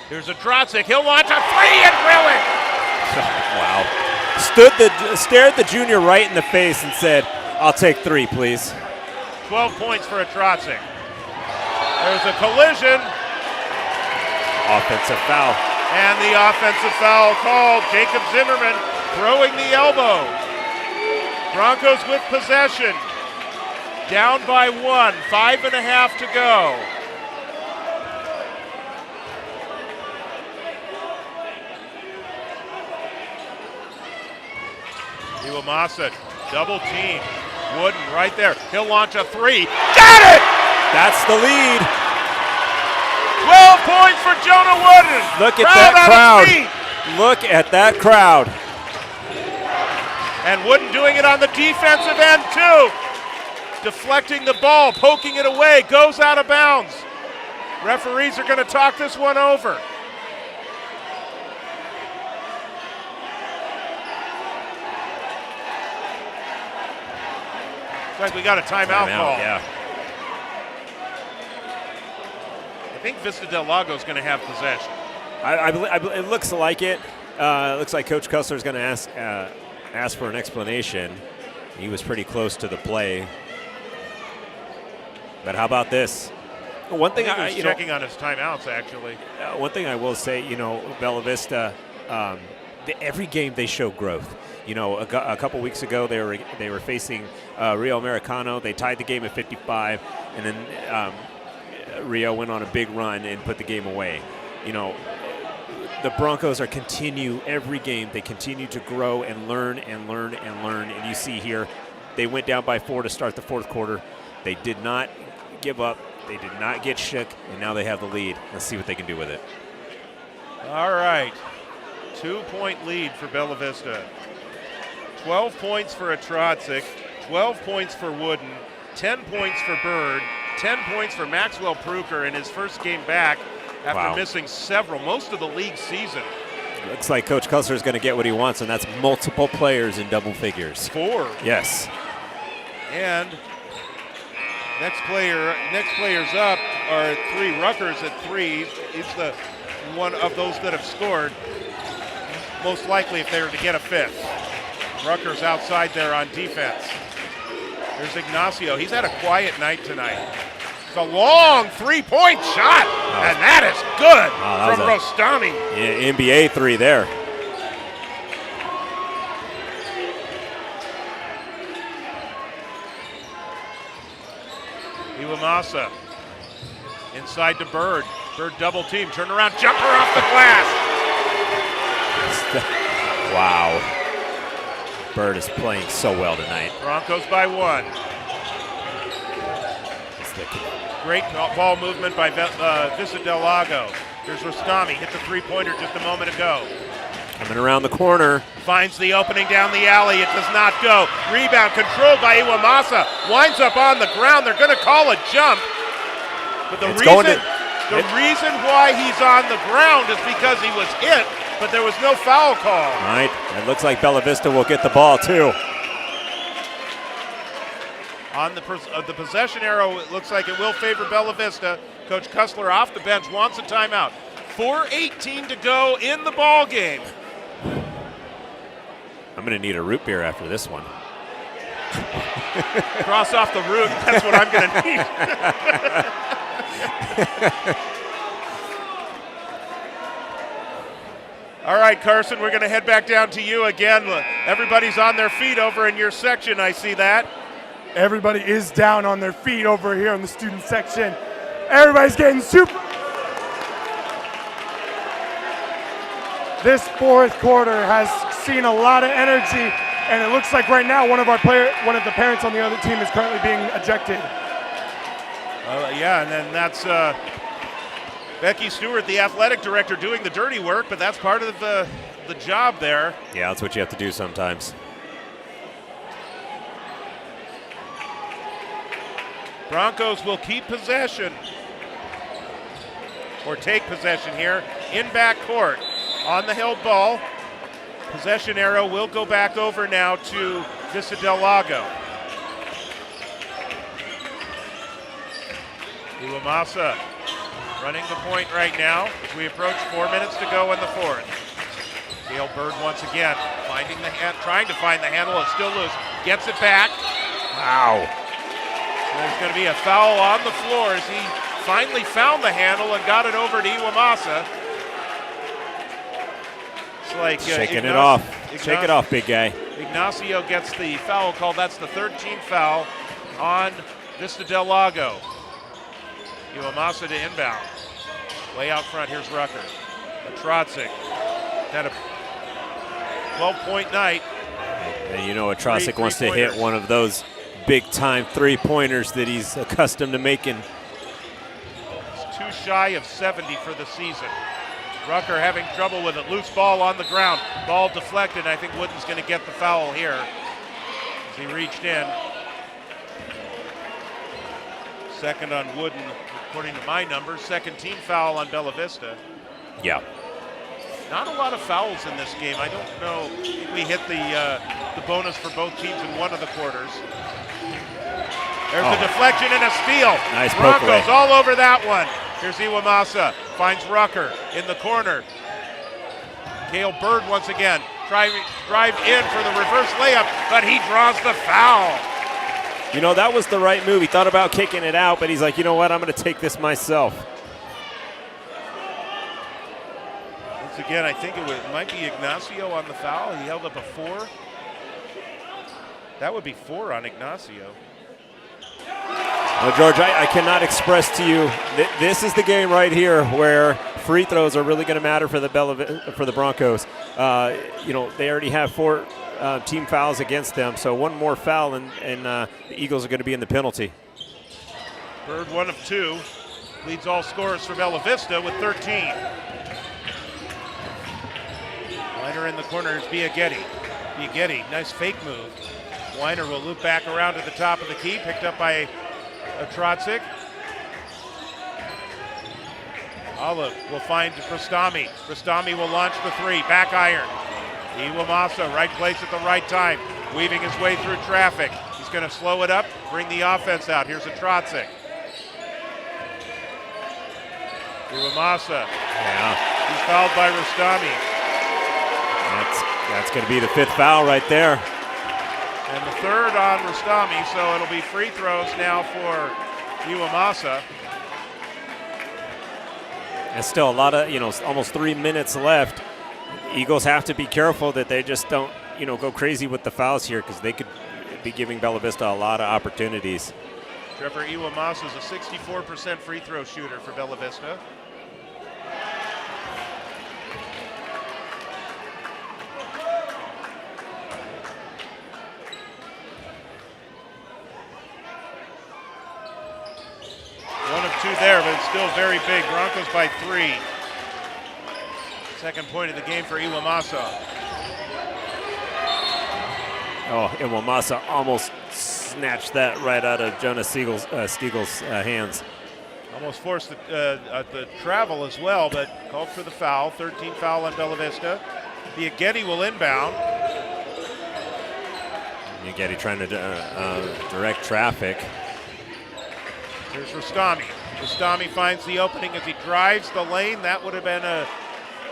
Here's a Drodzic. He'll launch a three and drill it. Wow. Stared the junior right in the face and said, "I'll take 3, please." 12 points for a Drodzic. There's a collision. Offensive foul. And the offensive foul called. Jacob Zimmerman throwing the elbow. Broncos with possession. Down by 1, 5.5 to go. Iwamasa, double team. Wooden right there. He'll launch a 3. Got it! That's the lead. 12 points for Jonah Wooden. Look at that crowd. Look at that crowd. And Wooden doing it on the defensive end too. Deflecting the ball, poking it away, goes out of bounds. Referees are going to talk this one over. Looks like we got a timeout call. Yeah. I think Vista del Lago is going to have possession. It looks like it. It looks like Coach Cussler is going to ask for an explanation. He was pretty close to the play. But how about this? One thing I was checking on his timeouts, actually. One thing I will say, Bella Vista, every game they show growth. A couple weeks ago they were facing Rio Americano. They tied the game at 55, and then Rio went on a big run and put the game away. The Broncos every game. They continue to grow and learn and learn and learn. And you see here, they went down by 4 to start the fourth quarter. They did not give up. They did not get shook, and now they have the lead. Let's see what they can do with it. All right. 2-point lead for Bella Vista. 12 points for a Drodzic, 12 points for Wooden, 10 points for Bird, 10 points for Maxwell Pruker in his first game back after missing most of the league season. Looks like Coach Cussler is going to get what he wants, and that's multiple players in double figures. 4. Yes. And next players up are 3 Rutgers at 3. He's the one of those that have scored. Most likely if they were to get a 5th. Rutgers outside there on defense. There's Ignacio. He's had a quiet night tonight. It's a long 3-point shot, and that is good from Rostami. NBA 3 there. Iwamasa inside to Bird. Bird double team, turn around, jumper off the glass. Wow. Bird is playing so well tonight. Broncos by 1. Great ball movement by Vista del Lago. Here's Rostami, hit the 3-pointer just a moment ago. Coming around the corner. Finds the opening down the alley, it does not go. Rebound controlled by Iwamasa, winds up on the ground. They're going to call a jump. But the reason why he's on the ground is because he was hit, but there was no foul call. All right, it looks like Bella Vista will get the ball too. On the possession arrow, it looks like it will favor Bella Vista. Coach Cussler off the bench wants a timeout. 4:18 to go in the ball game. I'm going to need a root beer after this one. Cross off the root. That's what I'm going to need. All right, Carson, we're going to head back down to you again. Everybody's on their feet over in your section. I see that. Everybody is down on their feet over here in the student section. Everybody's getting super. This fourth quarter has seen a lot of energy, and it looks like right now one of the parents on the other team is currently being ejected. Yeah, and then that's Becky Stewart, the athletic director, doing the dirty work, but that's part of the job there. Yeah, that's what you have to do sometimes. Broncos will keep possession, or take possession here in backcourt. On the held ball, possession arrow will go back over now to Vista del Lago. Iwamasa running the point right now as we approach 4 minutes to go in the fourth. Gail Bird once again trying to find the handle. It's still loose. Gets it back. Wow. There's going to be a foul on the floor as he finally found the handle and got it over to Iwamasa. Like shaking it off. Shake it off, big guy. Ignacio gets the foul call. That's the 13th foul on Vista del Lago. Iwamasa to inbound. Way out front, here's Rucker. Atrocic had a 12-point night. And you know Atrocic wants to hit one of those big-time three-pointers that he's accustomed to making. He's too shy of 70 for the season. Rucker having trouble with it. Loose ball on the ground. Ball deflected. I think Wooden's going to get the foul here as he reached in. Second on Wooden, according to my numbers. Second team foul on Bella Vista. Yeah. Not a lot of fouls in this game. I don't know if we hit the bonus for both teams in one of the quarters. There's a deflection and a steal. Nice poke away. Broncos all over that one. Here's Iwamasa, finds Rucker in the corner. Cale Bird once again, drive in for the reverse layup, but he draws the foul. You know, that was the right move. He thought about kicking it out, but he's like, you know what, I'm going to take this myself. Once again, I think it might be Ignacio on the foul. He held up a 4. That would be 4 on Ignacio. Well, George, I cannot express to you this is the game right here where free throws are really going to matter for the Broncos. You know, they already have 4 team fouls against them, so one more foul and the Eagles are going to be in the penalty. Bird 1 of 2, leads all scorers for Bella Vista with 13. Weiner in the corner is Biaghetti. Biaghetti, nice fake move. Weiner will loop back around to the top of the key, picked up by Atrocic. Olive will find Rastami. Rastami will launch the 3, back iron. Iwamasa, right place at the right time, weaving his way through traffic. He's going to slow it up, bring the offense out. Here's Atrocic. Iwamasa. Yeah. He's fouled by Rastami. That's going to be the 5th foul right there. And the 3rd on Rastami, so it'll be free throws now for Iwamasa. And still a lot of, almost 3 minutes left. Eagles have to be careful that they just don't, go crazy with the fouls here because they could be giving Bella Vista a lot of opportunities. Trevor Iwamasa is a 64% free throw shooter for Bella Vista. There, but it's still very big. Broncos by 3. Second point of the game for Iwamasa. Oh, Iwamasa almost snatched that right out of Jonas Stiegel's hands. Almost forced the travel as well, but called for the foul. 13 foul on Bella Vista. Biaghetti will inbound. Biaghetti trying to direct traffic. Here's Rustami. Rustami finds the opening as he drives the lane. That would have been a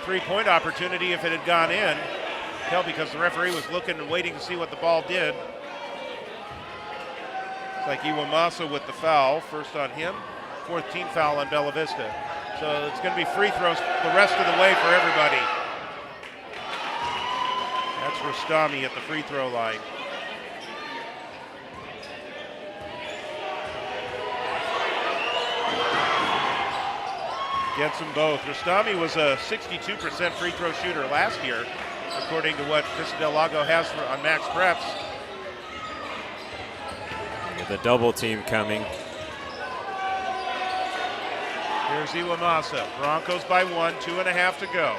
three-point opportunity if it had gone in. Hell, because the referee was looking and waiting to see what the ball did. It's like Iwamasa with the foul. First on him. Fourth team foul on Bella Vista. So it's going to be free throws the rest of the way for everybody. That's Rustami at the free throw line. Gets them both. Rustami was a 62% free throw shooter last year, according to what Vista del Lago has on max preps. The double team coming. Here's Iwamasa. Broncos by 1, 2.5 to go.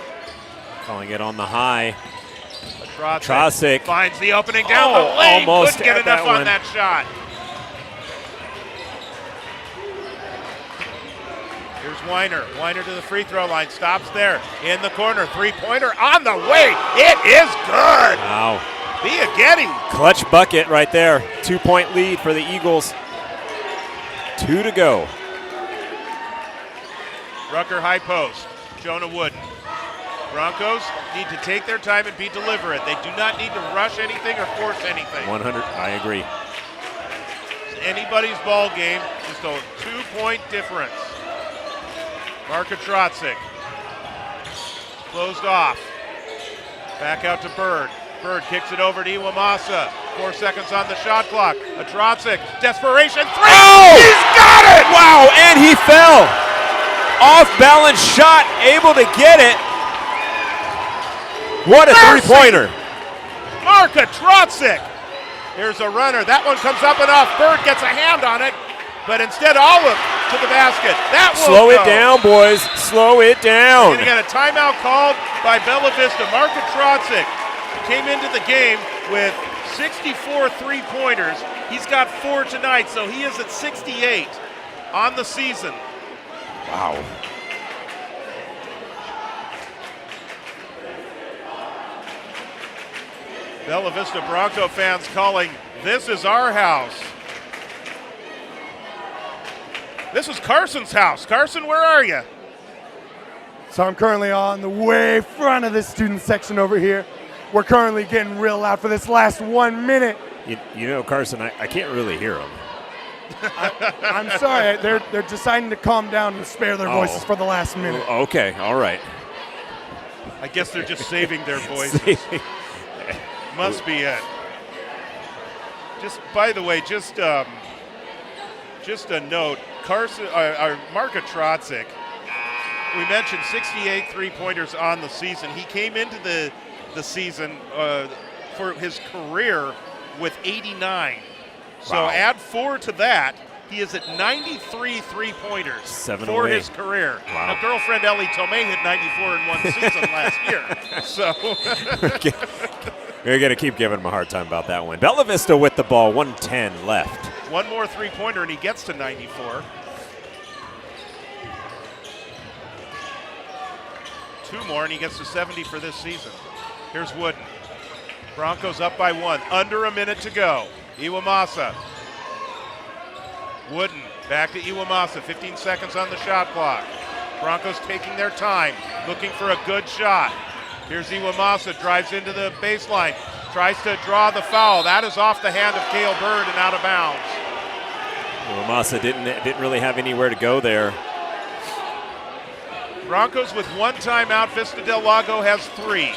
Calling it on the high. Trosick finds the opening down the lane. Almost couldn't get enough on that shot. Here's Weiner. Weiner to the free throw line. Stops there. In the corner. Three-pointer on the way. It is good. Wow. Biaghetti. Clutch bucket right there. 2-point lead for the Eagles. 2 to go. Rucker high post. Jonah Wooden. Broncos need to take their time and be deliberate. They do not need to rush anything or force anything. 100. I agree. It's anybody's ball game. Just a 2-point difference. Marka Trotzik. Closed off. Back out to Bird. Bird kicks it over to Iwamasa. 4 seconds on the shot clock. A Trotzik. Desperation. 3. Oh! He's got it! Wow, and he fell. Off balance shot. Able to get it. What a three-pointer. Marka Trotzik. Here's a runner. That one comes up and off. Bird gets a hand on it, but instead Olive to the basket. That will Slow go. it down, boys. Slow it down. We're going to get a timeout called by Bella Vista. Marka Trotzik came into the game with 64 three-pointers. He's got 4 tonight, so he is at 68 on the season. Wow. Bella Vista Bronco fans calling, "This is our house." This is Carson's house. Carson, where are you? So I'm currently on the way front of the student section over here. We're currently getting real loud for this last 1 minute. You know, Carson, I can't really hear them. I'm sorry, they're deciding to calm down and spare their voices for the last minute. Okay, all right. I guess they're just saving their voices. Must be it. Just, by the way, just a note, Carson, Marka Trotzik, we mentioned 68 three-pointers on the season. He came into the season for his career with 89. So Wow. add 4 to that. He is at 93 three-pointers 7 for away. his career. Wow. Now, girlfriend Ellie Tomei hit 94 in one season last year. So We're going to keep giving him a hard time about that one. Bella Vista with the ball, 1:10 left. one more three-pointer and he gets to 94. 2 more and he gets to 70 for this season. Here's Wooden. Broncos up by 1. Under a minute to go. Iwamasa. Wooden back to Iwamasa. 15 seconds on the shot clock. Broncos taking their time, looking for a good shot. Here's Iwamasa, drives into the baseline, tries to draw the foul. That is off the hand of Cale Bird and out of bounds. Iwamasa didn't really have anywhere to go there. Broncos with 1 timeout. Vista del Lago has 3.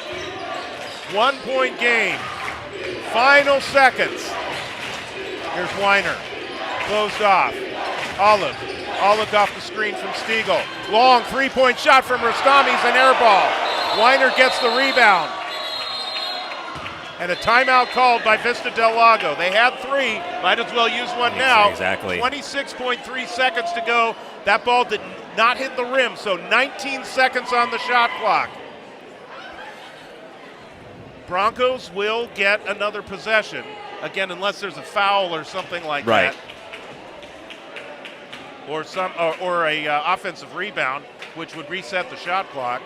1-point game. Final seconds. Here's Weiner. Closed off. Olive. Olive off the screen from Stiegel. Long 3-point shot from Rustami's an air ball. Weiner gets the rebound. And a timeout called by Vista del Lago. They had 3. Might as well use one now. Exactly. 26.3 seconds to go. That ball did not hit the rim, so 19 seconds on the shot clock. Broncos will get another possession. Again, unless there's a foul or something like Right. that. Or a offensive rebound, which would reset the shot clock.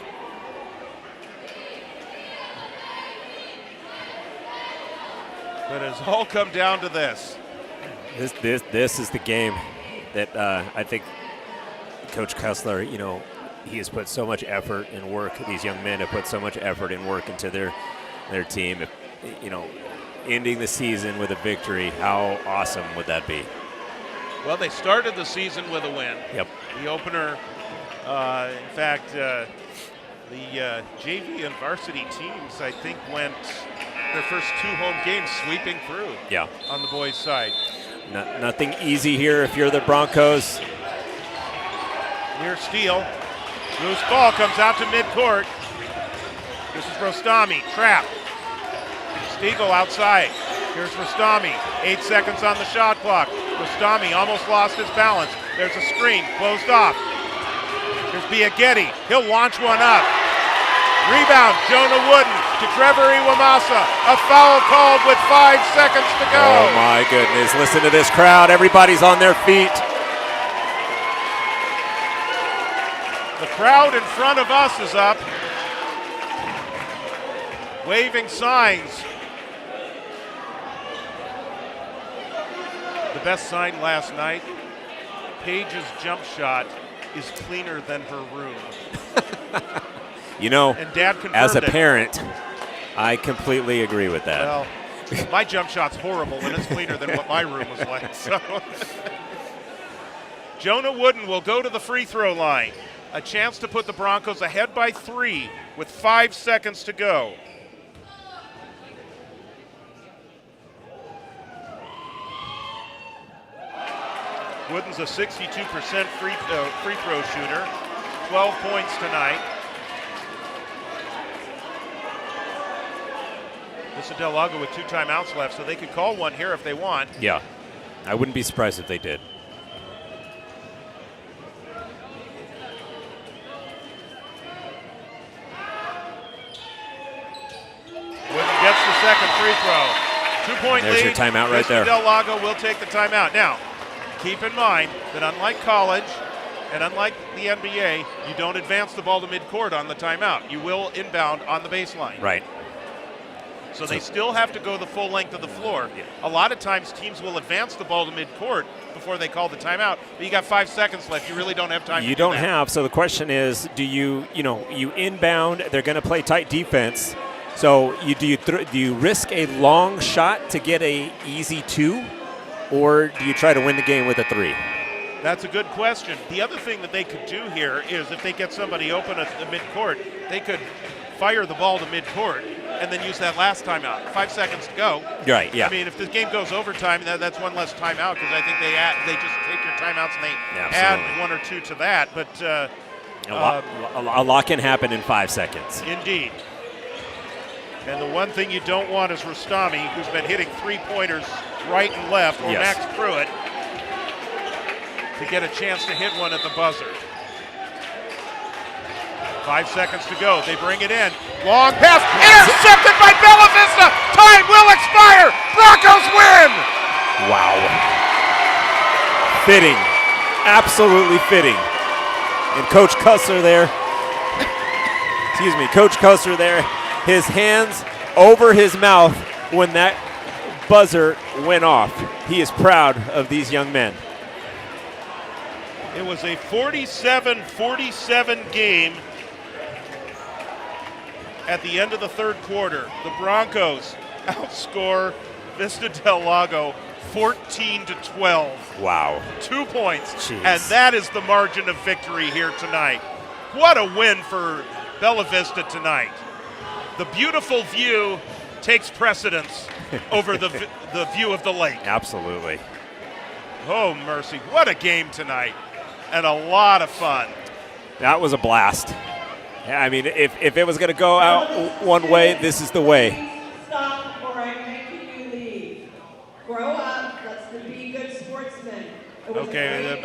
But it's all come down to this. This is the game. that I think Coach Kessler, he has put so much effort and work. These young men have put so much effort and work into their team. Ending the season with a victory, how awesome would that be? Well, they started the season with a win. Yep. The opener, in fact, the JV and varsity teams, I think, went their first 2 home games sweeping through. Yeah. On the boys' side. Nothing easy here if you're the Broncos. Near steal. Loose ball comes out to midcourt. This is Rostami, trapped. Stiegel outside. Here's Rostami. 8 seconds on the shot clock. Rostami almost lost his balance. There's a screen, closed off. Here's Biaghetti. He'll launch one up. Rebound, Jonah Wooden to Trevor Iwamasa. A foul called with 5 seconds to go. Oh my goodness, listen to this crowd. Everybody's on their feet. The crowd in front of us is up, waving signs. The best sign last night, Paige's jump shot is cleaner than her room. And Dad confirmed as a it. parent, I completely agree with that. Well, my jump shot's horrible and it's cleaner than what my room was like. So, Jonah Wooden will go to the free throw line. A chance to put the Broncos ahead by 3 with 5 seconds to go. Wooden's a 62% free throw shooter, 12 points tonight. Vista del Lago with 2 timeouts left, so they could call one here if they want. Yeah, I wouldn't be surprised if they did. Wooden gets the second free throw. 2-point lead. There's your timeout right there. Vista del Lago will take the timeout. Now, keep in mind that unlike college and unlike the NBA, you don't advance the ball to midcourt on the timeout. You will inbound on the baseline. Right. So they still have to go the full length of the floor. Yeah. A lot of times teams will advance the ball to midcourt before they call the timeout, but you got 5 seconds left. You really don't have time to do don't that. have. So the question is, do you inbound, they're going to play tight defense. So do you risk a long shot to get a easy 2, or do you try to win the game with a 3? That's a good question. The other thing that they could do here is if they get somebody open at the midcourt, they could fire the ball to midcourt and then use that last timeout. 5 seconds to go. Right, yeah. I mean, if the game goes overtime, that's one less timeout because I think they just take your timeouts and they add 1 or 2 to that. But a lot can happen in 5 seconds. Indeed. And the one thing you don't want is Rostami, who's been hitting 3-pointers right and left, or Yes. Max Pruitt, to get a chance to hit one at the buzzer. 5 seconds to go. They bring it in. Long pass. Intercepted by Bella Vista. Time will expire. Broncos win. Wow. Fitting. Absolutely fitting. And Coach Cussler there, Coach Cussler there, his hands over his mouth when that buzzer went off. He is proud of these young men. It was a 47-47 game at the end of the third quarter. The Broncos outscore Vista del Lago 14-12. Wow. 2 points. Jeez. And that is the margin of victory here tonight. What a win for Bella Vista tonight. The beautiful view takes precedence over the view of the lake. Absolutely. Oh, mercy. What a game tonight. And a lot of fun. That was a blast. I mean, if it was going to go out one way, this is the way. Stop or I'm making you leave. Grow up. Let's be good sportsmen. Okay,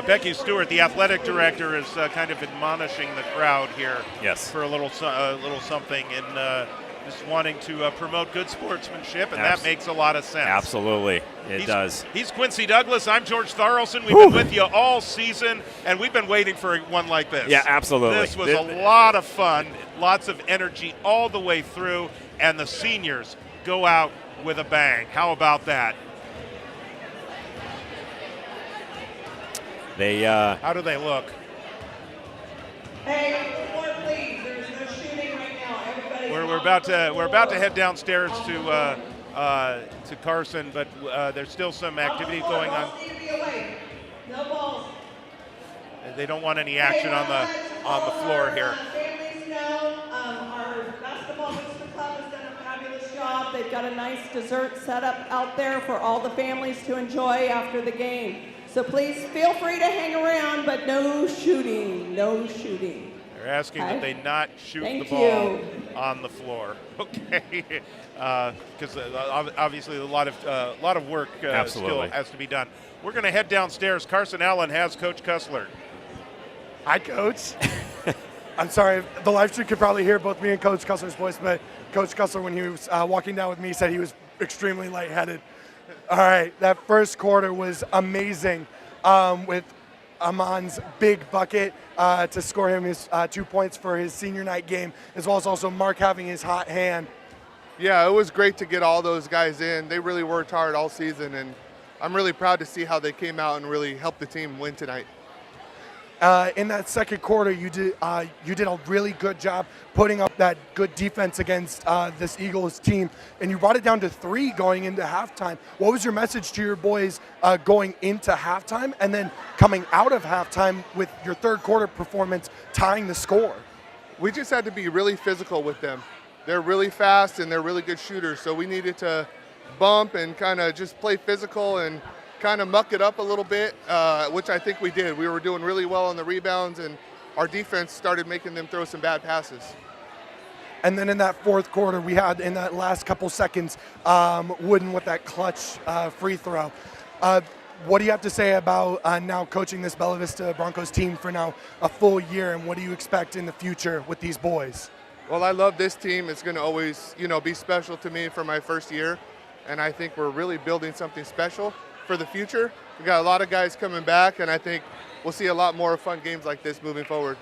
Becky Stewart, the athletic director, is kind of admonishing the crowd here. Yes. For a little something, and just wanting to promote good sportsmanship, and that makes a lot of sense. Absolutely, it does. He's Quincy Douglas. I'm George Tharlson. We've been with you all season, and we've been waiting for one like this. Yeah, absolutely. This was a lot of fun, lots of energy all the way through, and the seniors go out with a bang. How about that? They How do they look? Hey, floor, please. There's no shooting right now. Everybody's We're about to head downstairs to Carson, but there's still some activity going on. Balls need to be away. No balls. They don't want any action on the floor here. Families know our basketball Vista Club has done a fabulous job. They've got a nice dessert set up out there for all the families to enjoy after the game. So please feel free to hang around, but no shooting, no shooting. They're asking that they not shoot Thank the ball you. on the floor. Okay, because obviously a lot of work still Absolutely. has to be done. We're going to head downstairs. Carson Allen has Coach Cussler. Hi, Coach. I'm sorry, the live stream could probably hear both me and Coach Cussler's voice, but Coach Cussler, when he was walking down with me, said he was extremely lightheaded. All right, that first quarter was amazing with Amon's big bucket to score him his 2 points for his senior night game, as well as also Mark having his hot hand. Yeah, it was great to get all those guys in. They really worked hard all season, and I'm really proud to see how they came out and really helped the team win tonight. In that second quarter, you did a really good job putting up that good defense against this Eagles team, and you brought it down to 3 going into halftime. What was your message to your boys going into halftime, and then coming out of halftime with your third quarter performance tying the score? We just had to be really physical with them. They're really fast and they're really good shooters, so we needed to bump and kind of just play physical and kind of muck it up a little bit, which I think we did. We were doing really well on the rebounds, and our defense started making them throw some bad passes. And then in that fourth quarter, we had in that last couple seconds, Wooden with that clutch free throw. What do you have to say about now coaching this Bella Vista Broncos team for now a full year, and what do you expect in the future with these boys? Well, I love this team. It's going to always, be special to me for my first year, and I think we're really building something special for the future. We got a lot of guys coming back, and I think we'll see a lot more fun games like this moving forward.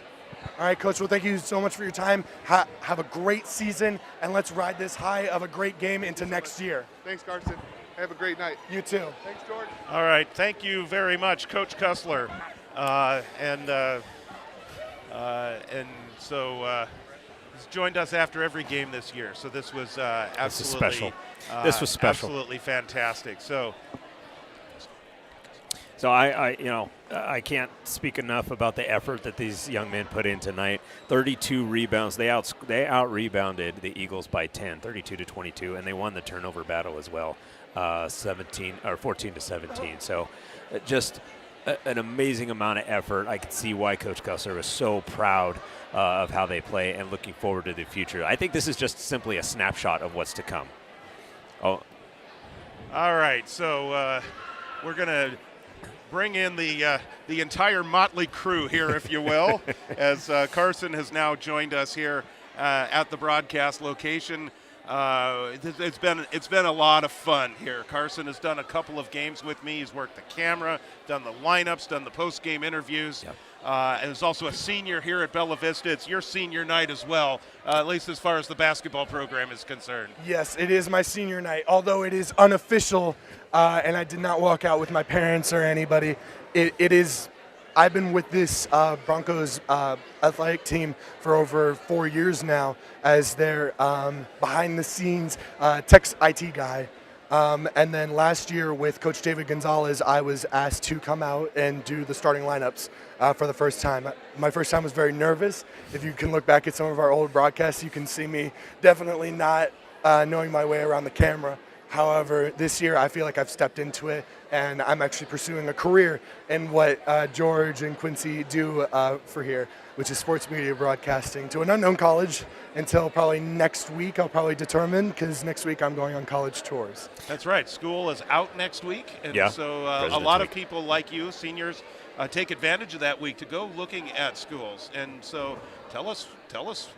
All right, Coach. Well, thank you so much for your time. Have a great season, and let's ride this high of a great game into next year. Thanks, Carson. Have a great night. You too. Thanks, George. All right, thank you very much, Coach Cussler. And so he's joined us after every game this year. So this was absolutely special. This was special. Absolutely fantastic. So I can't speak enough about the effort that these young men put in tonight. 32 rebounds. They out-rebounded the Eagles by 10, 32-22, and they won the turnover battle as well, 14-17. So just an amazing amount of effort. I can see why Coach Cussler was so proud of how they play and looking forward to the future. I think this is just simply a snapshot of what's to come. Oh. All right, so we're going to bring in the entire motley crew here, if you will, as Carson has now joined us here at the broadcast location. It's been a lot of fun here. Carson has done a couple of games with me. He's worked the camera, done the lineups, done the post-game interviews. Yep. And is also a senior here at Bella Vista. It's your senior night as well, at least as far as the basketball program is concerned. Yes, it is my senior night, although it is unofficial, and I did not walk out with my parents or anybody. It is. I've been with this Broncos athletic team for over 4 years now as their behind-the-scenes tech IT guy. And then last year with Coach David Gonzalez, I was asked to come out and do the starting lineups for the first time. My first time was very nervous. If you can look back at some of our old broadcasts, you can see me definitely not knowing my way around the camera. However, this year I feel like I've stepped into it, and I'm actually pursuing a career in what George and Quincy do for here, which is sports media broadcasting to an unknown college until probably next week. I'll probably determine, because next week I'm going on college tours. That's right. School is out next week, and Yeah, so a President's lot Week. of people like you, seniors, take advantage of that week to go looking at schools. And so tell us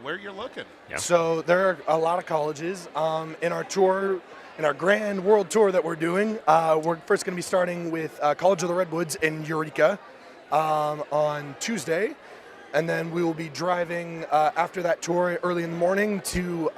where you're looking. Yeah. So there are a lot of colleges in our tour. In our grand world tour that we're doing, we're first going to be starting with College of the Redwoods in Eureka on Tuesday. And then we will be driving after that tour early in the morning to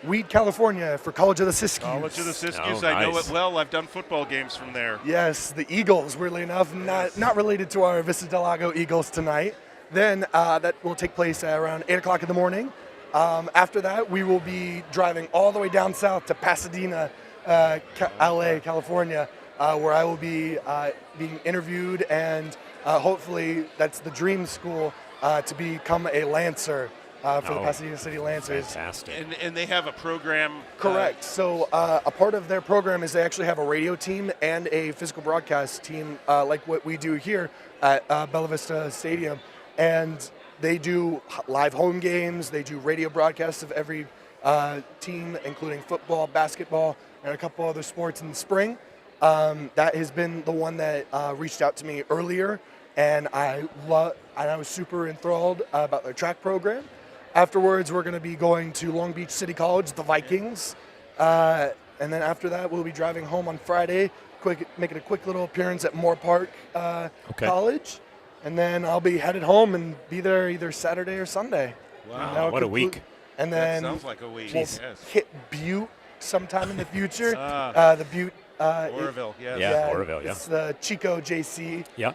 Weed, California for College of the Siskiyous. College of the Siskiyous. Oh, I know nice. it well. I've done football games from there. Yes, the Eagles, weirdly enough, not related to our Vista del Lago Eagles tonight. Then that will take place at around 8 o'clock in the morning. After that, we will be driving all the way down south to Pasadena, LA, California, where I will be being interviewed, and hopefully that's the dream school to become a Lancer for the Pasadena City Lancers. Fantastic. And they have a program. Correct. So a part of their program is they actually have a radio team and a physical broadcast team, like what we do here at Bella Vista Stadium. And they do live home games. They do radio broadcasts of every team, including football, basketball, and a couple other sports in the spring. That has been the one that reached out to me earlier, and I was super enthralled about their track program. Afterwards, we're going to be going to Long Beach City College, the Vikings, and then after that, we'll be driving home on Friday, making a quick little appearance at Moore Park College. And then I'll be headed home and be there either Saturday or Sunday. Wow, what a week. And that then sounds like a week. we'll Yes. hit Butte sometime in the future. The Butte. Oroville, yes. Yeah, Oroville, yeah. It's the Chico JC. Yeah.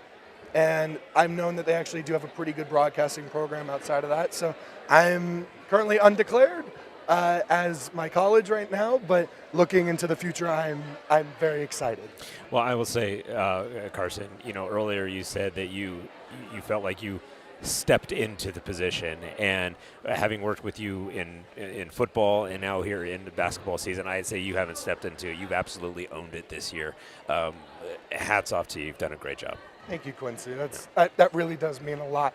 And I've known that they actually do have a pretty good broadcasting program outside of that. So I'm currently undeclared as my college right now, but looking into the future, I'm very excited. Well, I will say, Carson, earlier you said that you felt like you stepped into the position, and having worked with you in football and now here in the basketball season, I'd say you haven't stepped into it. You've absolutely owned it this year. Hats off to you. You've done a great job. Thank you, Quincy. That really does mean a lot,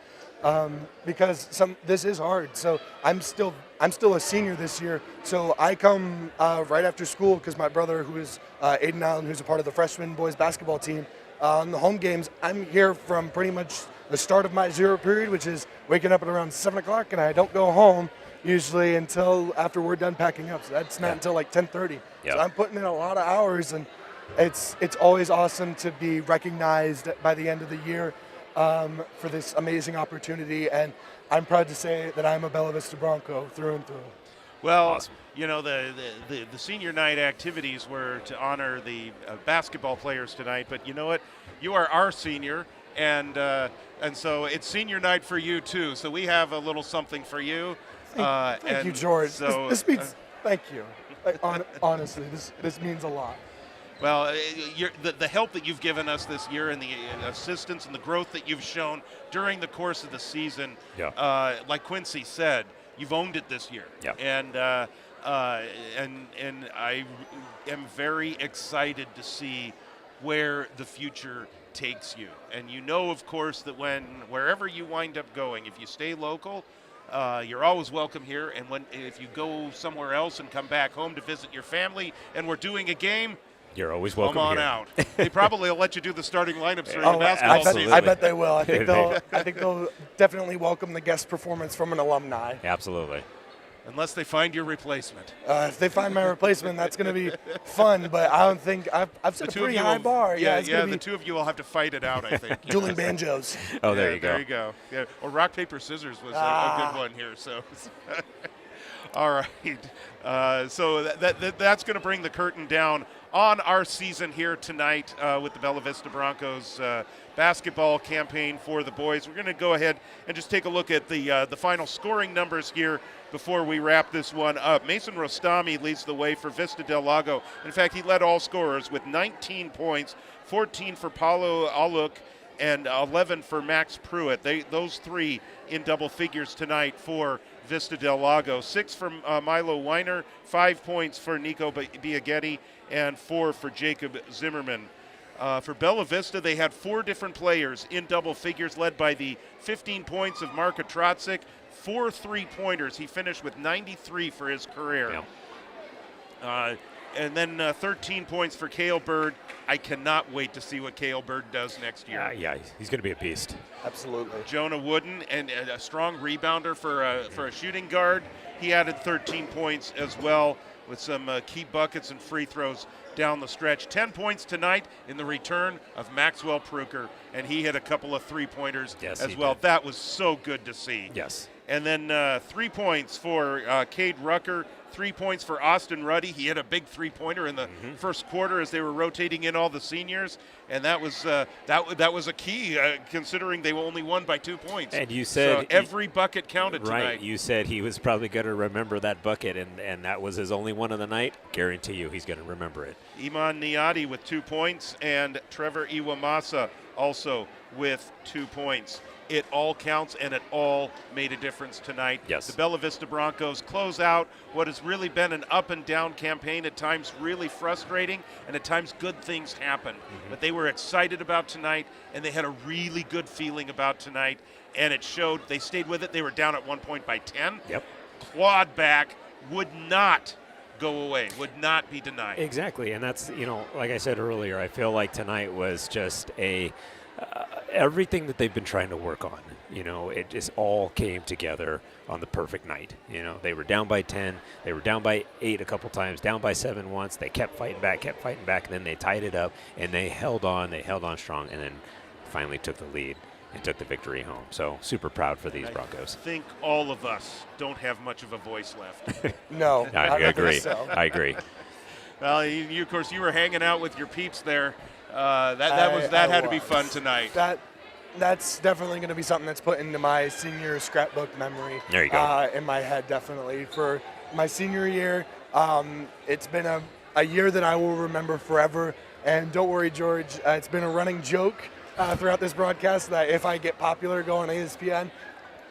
because this is hard. So I'm still a senior this year. So I come right after school because my brother, who is Aiden Allen, who's a part of the freshman boys basketball team, on the home games. I'm here from pretty much the start of my zero period, which is waking up at around 7 o'clock, and I don't go home usually until after we're done packing up. So that's not until like 10:30. Yeah. So I'm putting in a lot of hours, and it's always awesome to be recognized by the end of the year for this amazing opportunity, and I'm proud to say that I'm a Bella Vista Bronco through and through. Well, Awesome. The senior night activities were to honor the basketball players tonight, but you know what? You are our senior, and so it's senior night for you too. So we have a little something for you. Thank you, George. So, this means thank you. Honestly, this means a lot. Well, the help that you've given us this year and the assistance and the growth that you've shown during the course of the season, like Quincy said, you've owned it this year. Yeah. And I am very excited to see where the future takes you. And you know, of course, that wherever you wind up going, if you stay local, you're always welcome here. And if you go somewhere else and come back home to visit your family and we're doing a game, You're always welcome come on here. out. They probably will let you do the starting lineups during the basketball absolutely. season. I bet they will. I think they'll definitely welcome the guest performance from an alumni. Absolutely. Unless they find your replacement. If they find my replacement, that's going to be fun. But I don't think I've set a pretty high bar. It's Yeah, gonna the be two of you will have to fight it out, I think. dueling banjos. Oh, there Yeah, you go. There you go. Yeah. Or rock, paper, scissors was a good one here. So, all right. So that's going to bring the curtain down on our season here tonight with the Bella Vista Broncos basketball campaign for the boys. We're going to go ahead and just take a look at the final scoring numbers here before we wrap this one up. Mason Rostami leads the way for Vista del Lago. In fact, he led all scorers with 19 points, 14 for Paulo Aluk, and 11 for Max Pruitt. Those three in double figures tonight for Vista del Lago. 6 for Milo Weiner, 5 points for Nico Biaghetti, and 4 for Jacob Zimmerman. For Bella Vista, they had 4 different players in double figures, led by the 15 points of Marko Trotzik, 4 3-pointers. He finished with 93 for his career. Yeah. And then 13 points for Cale Bird. I cannot wait to see what Cale Bird does next year. Yeah, he's going to be a beast. Absolutely. Jonah Wooden, and a strong rebounder for a shooting guard. He added 13 points as well, with some key buckets and free throws down the stretch. 10 points tonight in the return of Maxwell Pruker, and he hit a couple of 3-pointers as well. Did. That was so good to see. Yes. And then 3 points for Cade Rucker, 3 points for Austin Ruddy. He hit a big three-pointer in the first quarter as they were rotating in all the seniors, and that was that was a key considering they only won by 2 points. And you said so every bucket counted right, tonight. You said he was probably going to remember that bucket, and that was his only one of the night. Guarantee you he's going to remember it. Iman Niadi with 2 points, and Trevor Iwamasa also with 2 points. It all counts, and it all made a difference tonight. Yes. The Bella Vista Broncos close out what has really been an up-and-down campaign, at times really frustrating, and at times good things happen. But they were excited about tonight, and they had a really good feeling about tonight, and it showed. They stayed with it. They were down at one point by 10. Yep. Clawed back, would not go away, would not be denied. Exactly, and that's, like I said earlier, I feel like tonight was just everything that they've been trying to work on. It just all came together on the perfect night. They were down by 10, they were down by 8 a couple times, down by 7 once. They kept fighting back, and then they tied it up, and they held on strong, and then finally took the lead and took the victory home. So super proud for these Broncos. I think all of us don't have much of a voice left. No, I agree. So. I agree. Well, you, of course, you were hanging out with your peeps there. That had to be fun tonight. That's definitely going to be something that's put into my senior scrapbook memory. There you go. In my head, definitely. For my senior year, it's been a year that I will remember forever. And don't worry, George, it's been a running joke throughout this broadcast that if I get popular going on ESPN,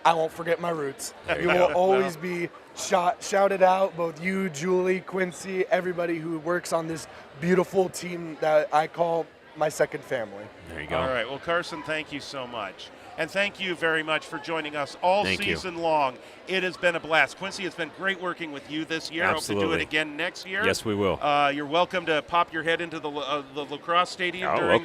I won't forget my roots. You will always be shouted out, both you, Julie, Quincy, everybody who works on this beautiful team that I call my second family. There you go. All right. Well, Carson, thank you so much. And thank you very much for joining us all season long. It has been a blast. Quincy, it's been great working with you this year. Absolutely. Hope to do it again next year. Yes, we will. You're welcome to pop your head into the lacrosse stadium during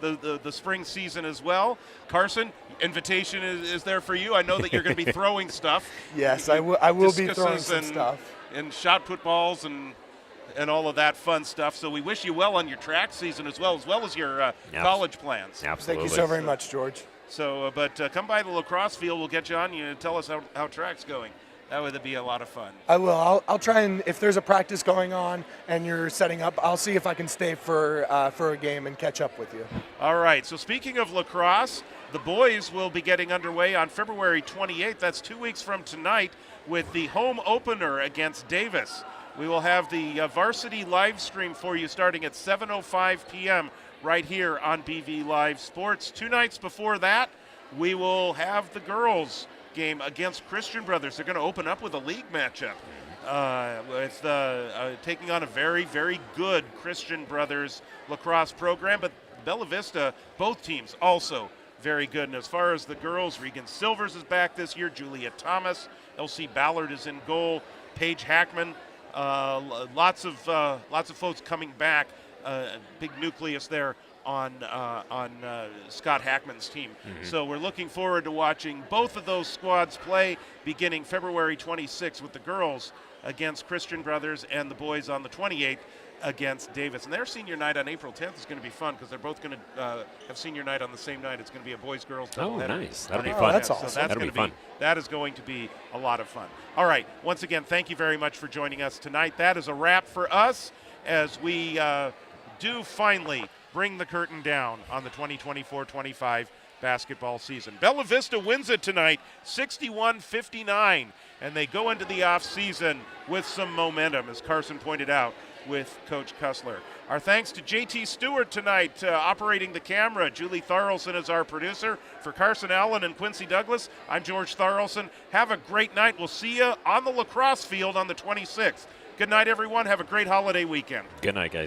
the spring season as well. Carson, invitation is there for you. I know that you're going to be throwing stuff. Yes, I will be throwing some stuff. And shot put balls and all of that fun stuff. So we wish you well on your track season as well as your college plans. Absolutely. Thank you so very much, George. So, but come by the lacrosse field. We'll get you on. You tell us how track's going. That would be a lot of fun. I will. I'll try, and if there's a practice going on and you're setting up, I'll see if I can stay for a game and catch up with you. All right. So speaking of lacrosse, the boys will be getting underway on February 28th. That's 2 weeks from tonight with the home opener against Davis. We will have the varsity live stream for you starting at 7:05 p.m. right here on BV Live Sports. 2 nights before that, we will have the girls game against Christian Brothers. They're going to open up with a league matchup. It's taking on a very, very good Christian Brothers lacrosse program, but Bella Vista, both teams also very good. And as far as the girls, Regan Silvers is back this year, Julia Thomas, Elsie Ballard is in goal, Paige Hackman, lots of folks coming back. Big nucleus there on Scott Hackman's team. So we're looking forward to watching both of those squads play beginning February 26th with the girls against Christian Brothers and the boys on the 28th against Davis. And their senior night on April 10th is going to be fun because they're both going to have senior night on the same night. It's going to be a boys-girls doubleheader. Oh, nice. That'll be fun. That's So awesome. that'll be fun. That is going to be a lot of fun. All right. Once again, thank you very much for joining us tonight. That is a wrap for us as we do finally bring the curtain down on the 2024-25 basketball season. Bella Vista wins it tonight, 61-59, and they go into the offseason with some momentum, as Carson pointed out, with Coach Kussler. Our thanks to JT Stewart tonight, operating the camera. Julie Tharlson is our producer. For Carson Allen and Quincy Douglas, I'm George Tharlson. Have a great night. We'll see you on the lacrosse field on the 26th. Good night, everyone. Have a great holiday weekend. Good night, guys.